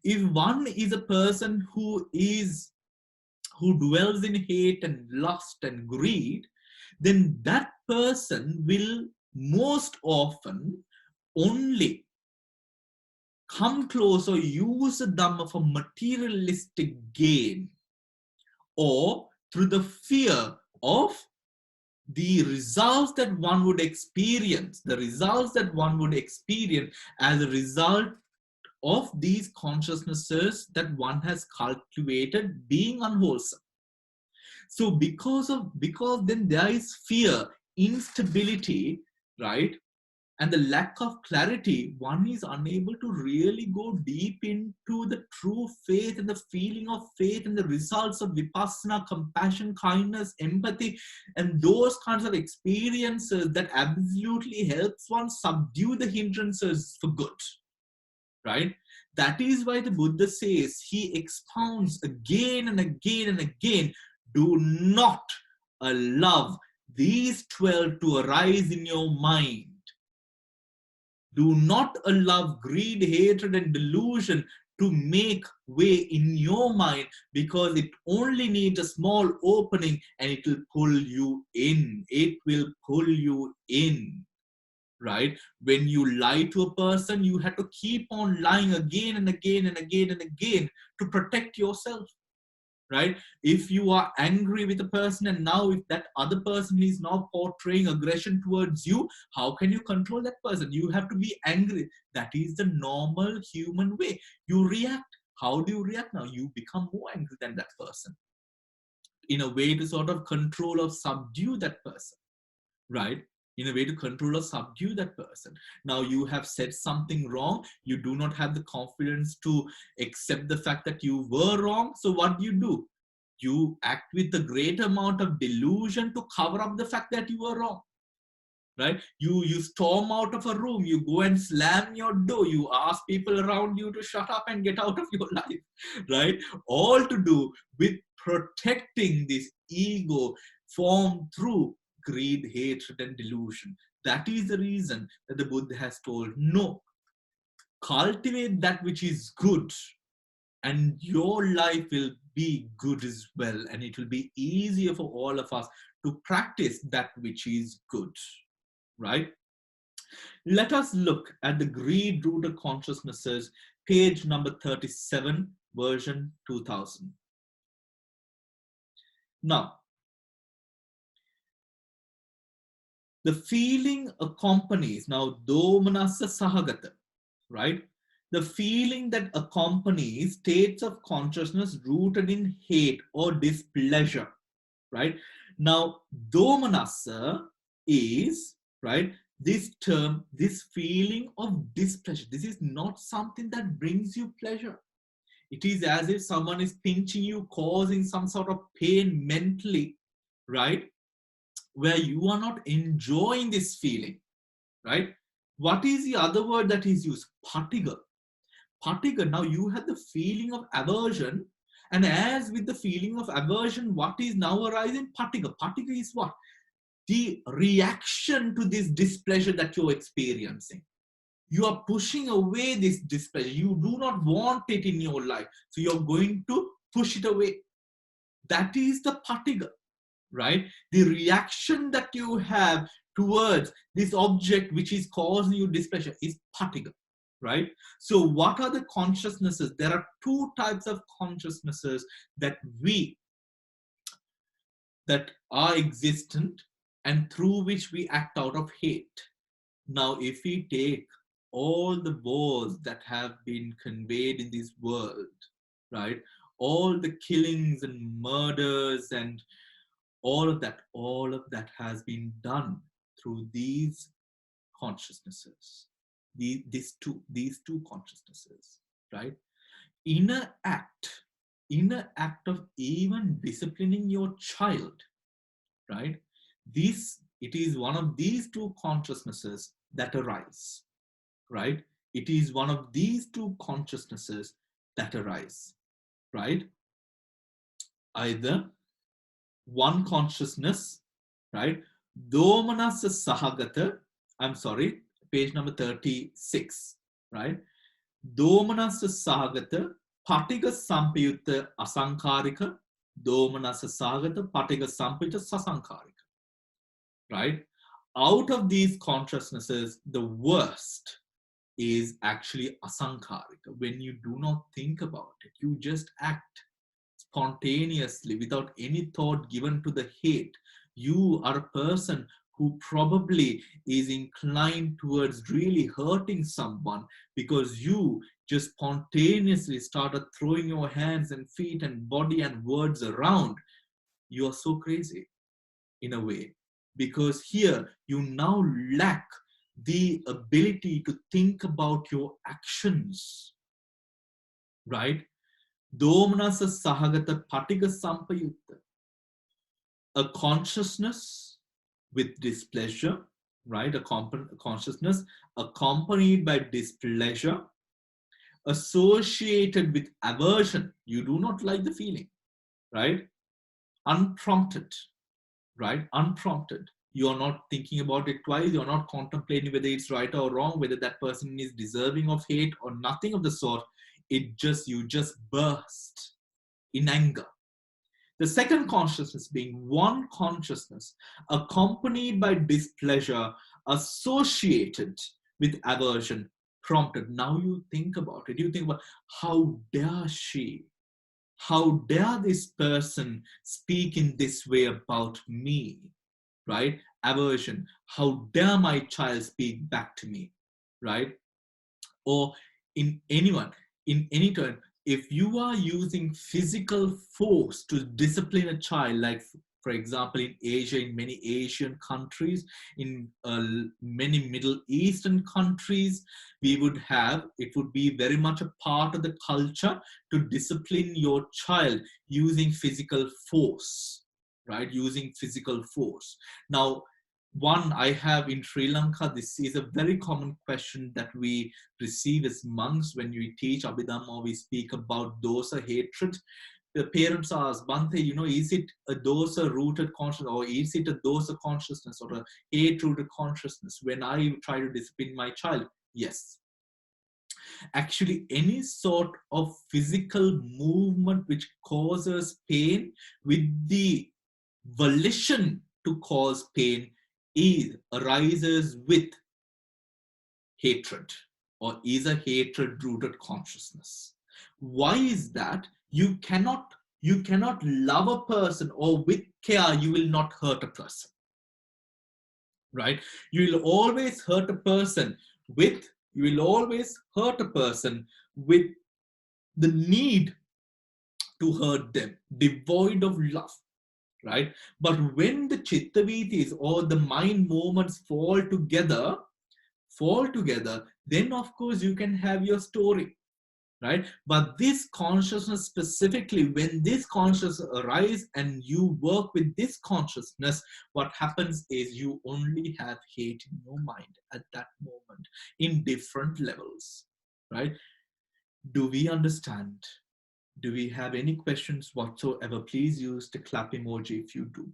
If one is a person who dwells in hate and lust and greed, then that person will most often only come close or use the Dhamma for materialistic gain, or through the fear of the results that one would experience, as a result of these consciousnesses that one has cultivated being unwholesome. So because then there is fear, instability, right? And the lack of clarity, one is unable to really go deep into the true faith and the feeling of faith and the results of vipassana, compassion, kindness, empathy, and those kinds of experiences that absolutely helps one subdue the hindrances for good, right? That is why the Buddha says, he expounds again and again and again, do not allow these 12 to arise in your mind. Do not allow greed, hatred, and delusion to make way in your mind, because it only needs a small opening and it will pull you in. It will pull you in, right? When you lie to a person, you have to keep on lying again and again and again and again to protect yourself, right? If you are angry with a person, and now if that other person is now portraying aggression towards you, how can you control that person? You have to be angry. That is the normal human way. You react. How do you react now? You become more angry than that person, in a way to sort of control or subdue that person, right? In a way to control or subdue that person. Now you have said something wrong. You do not have the confidence to accept the fact that you were wrong. So what do? You act with a great amount of delusion to cover up the fact that you were wrong, right? You storm out of a room. You go and slam your door. You ask people around you to shut up and get out of your life, right? All to do with protecting this ego formed through greed, hatred, and delusion. That is the reason that the Buddha has told, no, cultivate that which is good, and your life will be good as well. And it will be easier for all of us to practice that which is good, right? Let us look at the greed-rooted consciousnesses, page number 37, version 2000. Now, the feeling accompanies, now domanassa sahagata, right? The feeling that accompanies states of consciousness rooted in hate or displeasure, right? Now, domanassa is, right, this term, this feeling of displeasure. This is not something that brings you pleasure. It is as if someone is pinching you, causing some sort of pain mentally, right? Where you are not enjoying this feeling, right? What is the other word that is used? Patiga. Patiga, now you have the feeling of aversion, and as with the feeling of aversion, what is now arising? Patiga. Patiga is what? The reaction to this displeasure that you're experiencing. You are pushing away this displeasure. You do not want it in your life. So you're going to push it away. That is the patiga, right? The reaction that you have towards this object which is causing you displeasure is patiga, right? So what are the consciousnesses? There are two types of consciousnesses that are existent and through which we act out of hate. Now, if we take all the wars that have been conveyed in this world, right? All the killings and murders and all of that has been done through these consciousnesses, these two consciousnesses, right? In an act of even disciplining your child, right? It is one of these two consciousnesses that arise, right? It is one of these two consciousnesses that arise, right? Either one consciousness, right? Domanasa sahagata, I'm sorry, page number 36, right? Domanasa sahagata, patiga sampayutta asankarika, domanasa sahagata, patiga sampayutta sasankarika, right? Out of these consciousnesses, the worst is actually asankarika. When you do not think about it, you just act spontaneously without any thought given to the hate. You are a person who probably is inclined towards really hurting someone because you just spontaneously started throwing your hands and feet and body and words around. You are so crazy in a way, because here you now lack the ability to think about your actions, right? Domanasa sahagata patiga sampayutta. A consciousness with displeasure, right? A consciousness accompanied by displeasure, associated with aversion. You do not like the feeling, right? Unprompted, right? Unprompted. You're not thinking about it twice. You're not contemplating whether it's right or wrong, whether that person is deserving of hate or nothing of the sort. You just burst in anger. The second consciousness being one consciousness accompanied by displeasure, associated with aversion, prompted. Now you think about it. You think about, how dare she? How dare this person speak in this way about me, right? Aversion. How dare my child speak back to me, right? Or in anyone, in any turn, if you are using physical force to discipline a child, like for example, in Asia, in many Asian countries, in many Middle Eastern countries, it would be very much a part of the culture to discipline your child using physical force, right? Using physical force. Now, one I have in Sri Lanka, this is a very common question that we receive as monks when we teach Abhidhamma. We speak about dosa, hatred. The parents ask, Bhante, is it a dosa-rooted consciousness, or is it a dosa consciousness or a hate-rooted consciousness when I try to discipline my child? Yes. Actually, any sort of physical movement which causes pain with the volition to cause pain arises with hatred, or is a hatred-rooted consciousness. Why is that? You cannot love a person, or with care you will not hurt a person, right? You will always hurt a person with the need to hurt them, devoid of love, right? But when the chittavitis or the mind movements fall together, then of course you can have your story, right? But this consciousness specifically, when this consciousness arises and you work with this consciousness, what happens is you only have hate in your mind at that moment in different levels, right? Do we understand? Do we have any questions whatsoever? Please use the clap emoji if you do.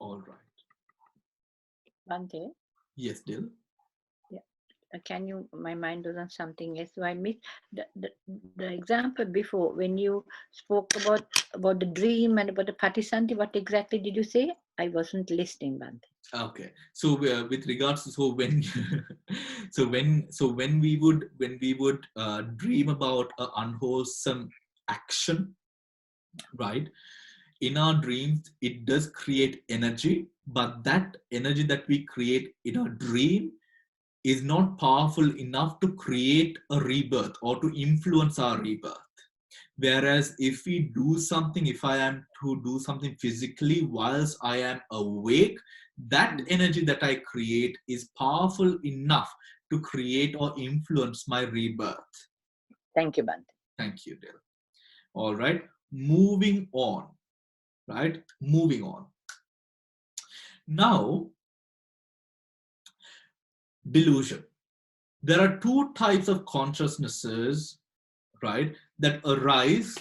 All right. Bhante? Yes, Dil? Yeah. Can you, my mind was on something else. So I missed the example before when you spoke about the dream and about the patisanti. What exactly did you say? I wasn't listening, Bhante. Okay, so with regards to, so when when we would dream about an unwholesome action, right? In our dreams, it does create energy, but that energy that we create in our dream is not powerful enough to create a rebirth or to influence our rebirth. Whereas if we do something, if I am to do something physically whilst I am awake, that energy that I create is powerful enough to create or influence my rebirth. Thank you, Bhante. Thank you, Dil. All right, moving on, right? Moving on. Now, delusion. There are two types of consciousnesses, right, that arise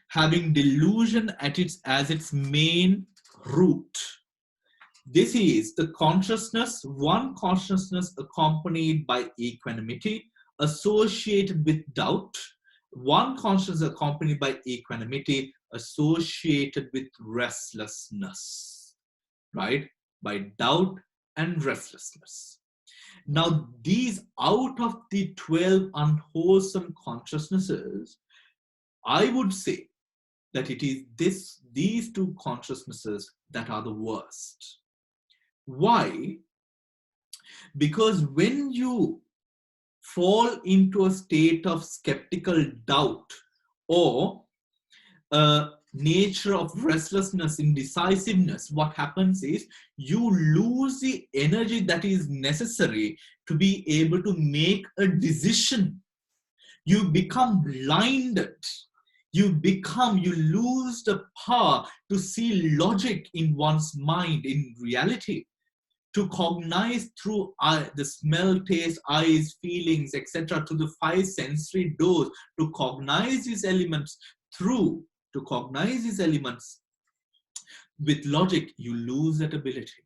having delusion as its main root. This is the consciousness, one consciousness accompanied by equanimity, associated with doubt, one consciousness accompanied by equanimity, associated with restlessness, right? By doubt and restlessness. Now, these, out of the 12 unwholesome consciousnesses, I would say that it is these two consciousnesses that are the worst. Why? Because when you fall into a state of skeptical doubt or a nature of restlessness, indecisiveness, what happens is you lose the energy that is necessary to be able to make a decision. You become blinded. You lose the power to see logic in one's mind, in reality, to cognize through the smell, taste, eyes, feelings, etc., to the 5 sensory doors, to cognize these elements with logic. You lose that ability.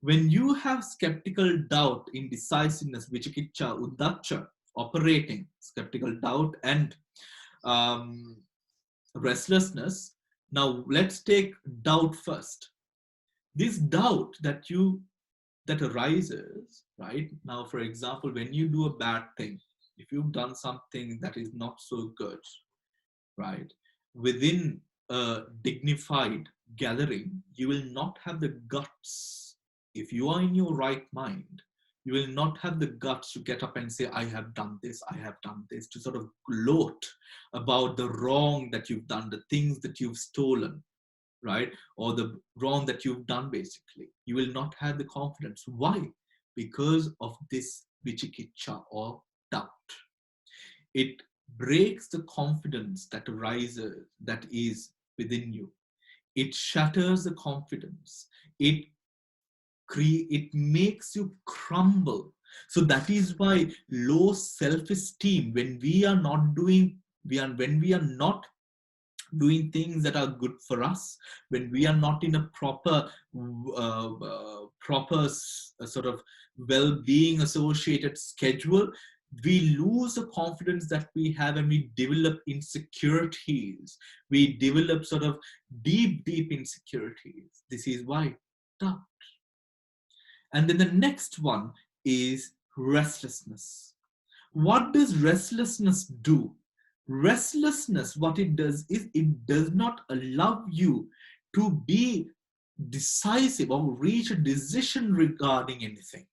When you have skeptical doubt, indecisiveness, vicikiccha, uddhacca operating, skeptical doubt and restlessness. Now let's take doubt first. This doubt that arises, right? Now, for example, when you do a bad thing, if you've done something that is not so good, right? Within a dignified gathering, you will not have the guts. If you are in your right mind, you will not have the guts to get up and say, I have done this, to sort of gloat about the wrong that you've done, the things that you've stolen, right? Or the wrong that you've done, basically. You will not have the confidence. Why? Because of this vicikiccha or doubt. It breaks the confidence that arises, that is within you. It shatters the confidence. It makes you crumble. So that is why low self-esteem, when we are not doing things that are good for us, when we are not in a proper sort of well-being associated schedule, we lose the confidence that we have and we develop insecurities. We develop sort of deep insecurities. This is why doubt. And then the next one is restlessness. What does restlessness do? Restlessness, what it does is it does not allow you to be decisive or reach a decision regarding anything.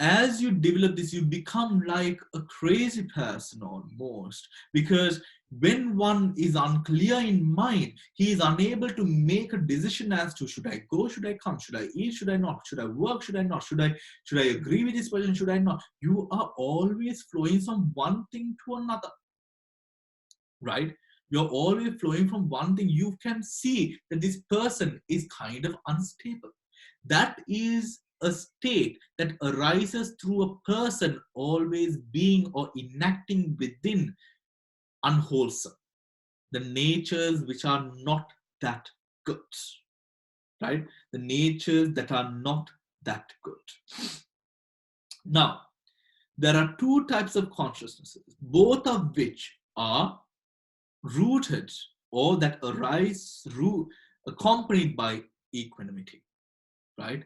as you develop this, you become like a crazy person almost, because when one is unclear in mind, he is unable to make a decision as to, should I go, should I come, should I eat, should I not, should I work, should I not, should I agree with this person, should I not? You are always flowing from one thing to another, right? You're always flowing from one thing. You can see that this person is kind of unstable. That is a state that arises through a person always being or enacting within unwholesome, the natures which are not that good, right? The natures that are not that good. Now, there are two types of consciousnesses, both of which are rooted or that arise accompanied by equanimity, right?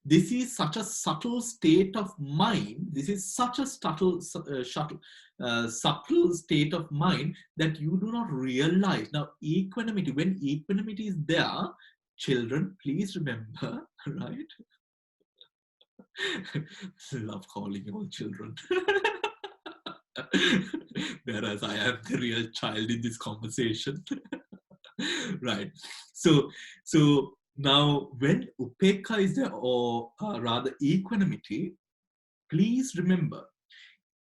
This is such a subtle state of mind. This is such a subtle state of mind that you do not realize. Now, equanimity, when equanimity is there, children, please remember, right? Love calling you all children. Whereas I am the real child in this conversation. Right. So now when upekkha is there, or rather equanimity, please remember,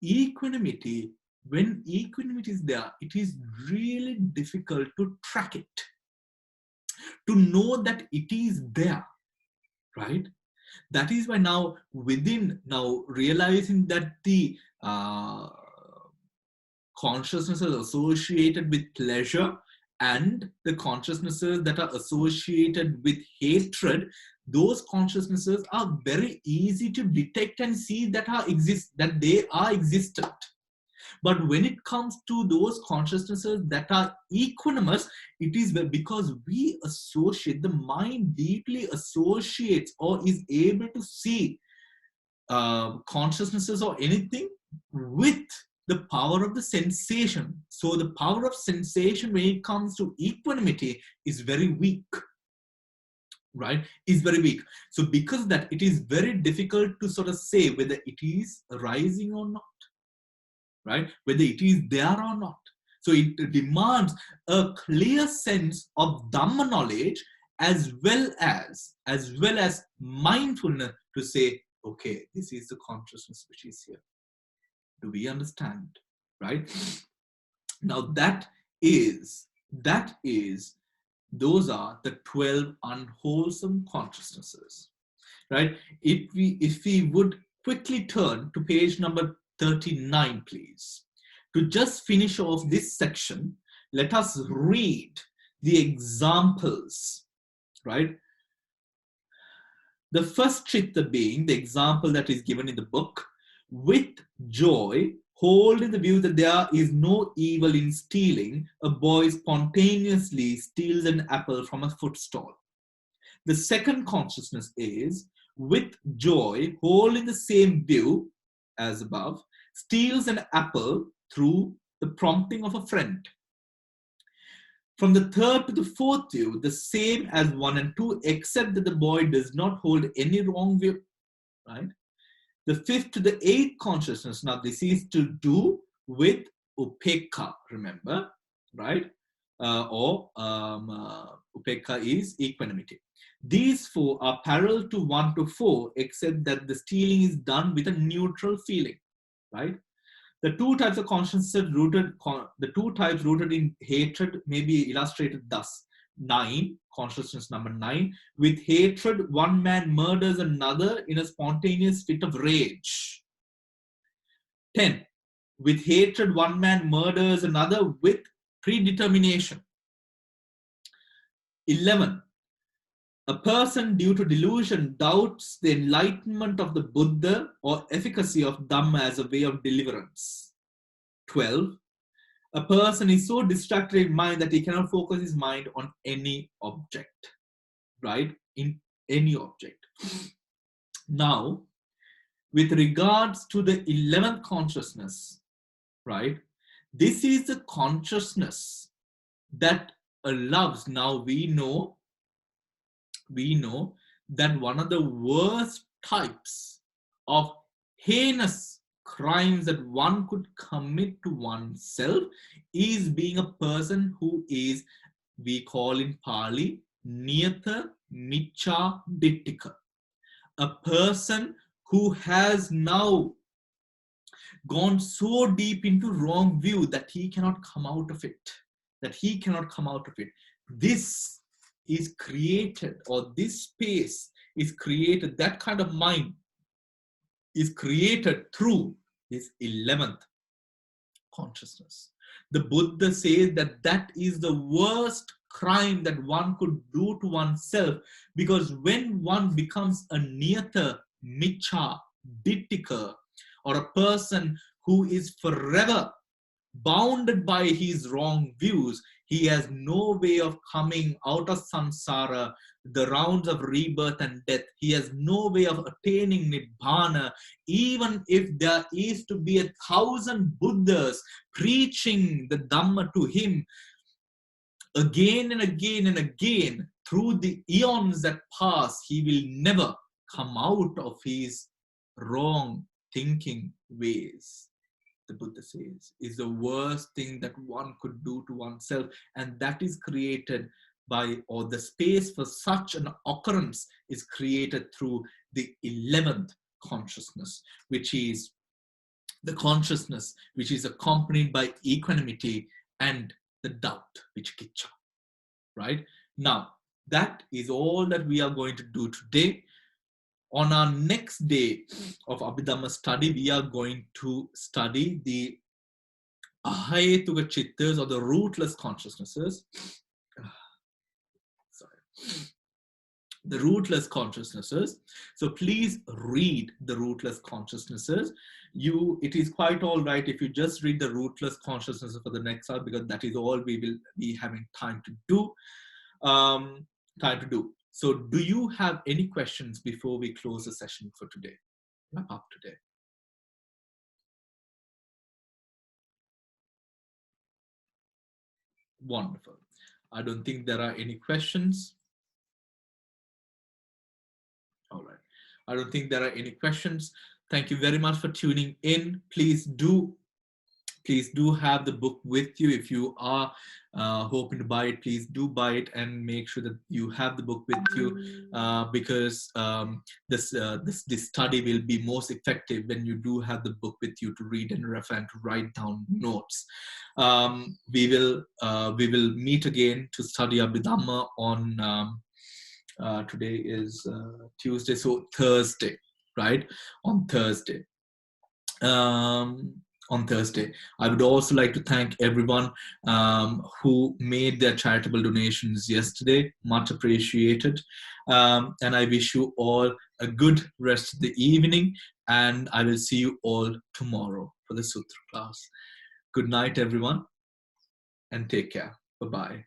equanimity, when equanimity is there, it is really difficult to track it, to know that it is there, right? That is why now realizing that the consciousnesses associated with pleasure and the consciousnesses that are associated with hatred, those consciousnesses are very easy to detect and see that they are existent. But when it comes to those consciousnesses that are equanimous, it is because we associate, the mind deeply associates or is able to see consciousnesses or anything with the power of the sensation. So the power of sensation when it comes to equanimity is very weak, right? Is very weak. So because of that, it is very difficult to sort of say whether it is arising or not, right? Whether it is there or not. So it demands a clear sense of Dhamma knowledge as well as mindfulness to say, okay, this is the consciousness which is here. Do we understand? Right? Now those are the 12 unwholesome consciousnesses. Right? If we would quickly turn to page number 39, please. To just finish off this section, let us read the examples, right? The first chitta being the example that is given in the book. With joy, holding the view that there is no evil in stealing, a boy spontaneously steals an apple from a footstall. The second consciousness is, with joy, holding the same view as above, steals an apple through the prompting of a friend. From the third to the fourth view, the same as 1 and 2, except that the boy does not hold any wrong view, right? The fifth to the eighth consciousness, now this is to do with upekkha, remember, right? Upekkha is equanimity. These four are parallel to 1 to 4, except that the stealing is done with a neutral feeling, right? The two types of consciousness rooted in hatred may be illustrated thus. 9, consciousness number 9, with hatred, one man murders another in a spontaneous fit of rage. 10, with hatred, one man murders another with predetermination. 11, a person due to delusion doubts the enlightenment of the Buddha or efficacy of Dhamma as a way of deliverance. 12, a person is so distracted in mind that he cannot focus his mind on any object, right? In any object. Now, with regards to the 11th consciousness, right? This is the consciousness that loves. Now we know that one of the worst types of heinous crimes that one could commit to oneself is being a person who is, we call in Pali, Niyata Micha Dittika. A person who has now gone so deep into wrong view that he cannot come out of it. This is created, or this space is created, that kind of mind is created through this 11th consciousness. The Buddha says that that is the worst crime that one could do to oneself, because when one becomes a niyata micha dittika, or a person who is forever bounded by his wrong views, he has no way of coming out of samsara, the rounds of rebirth and death. He has no way of attaining nibbana, even if there is to be 1,000 Buddhas preaching the Dhamma to him again and again and again through the eons that pass. He will never come out of his wrong thinking ways. The Buddha says is the worst thing that one could do to oneself, and that is created by, or the space for such an occurrence is created through the 11th consciousness, which is the consciousness which is accompanied by equanimity and the doubt, vicikiccha. Right? Now, that is all that we are going to do today. On our next day of Abhidhamma study, we are going to study the ahayetuka chittas, or the rootless consciousnesses. The rootless consciousnesses. So please read the rootless consciousnesses. It is quite all right if you just read the rootless consciousnesses for the next hour, because that is all we will be having time to do. So do you have any questions before we close the session for today? Wrap up today. Wonderful. I don't think there are any questions. All right. I don't think there are any questions. Thank you very much for tuning in. Please do have the book with you. If you are hoping to buy it, please do buy it, and make sure that you have the book with you, because this study will be most effective when you do have the book with you to read and refer and to write down notes. We will meet again to study Abhidhamma on today is Tuesday, so Thursday, right? On Thursday. I would also like to thank everyone who made their charitable donations yesterday. Much appreciated. And I wish you all a good rest of the evening, and I will see you all tomorrow for the Sutra class. Good night, everyone, and take care. Bye-bye.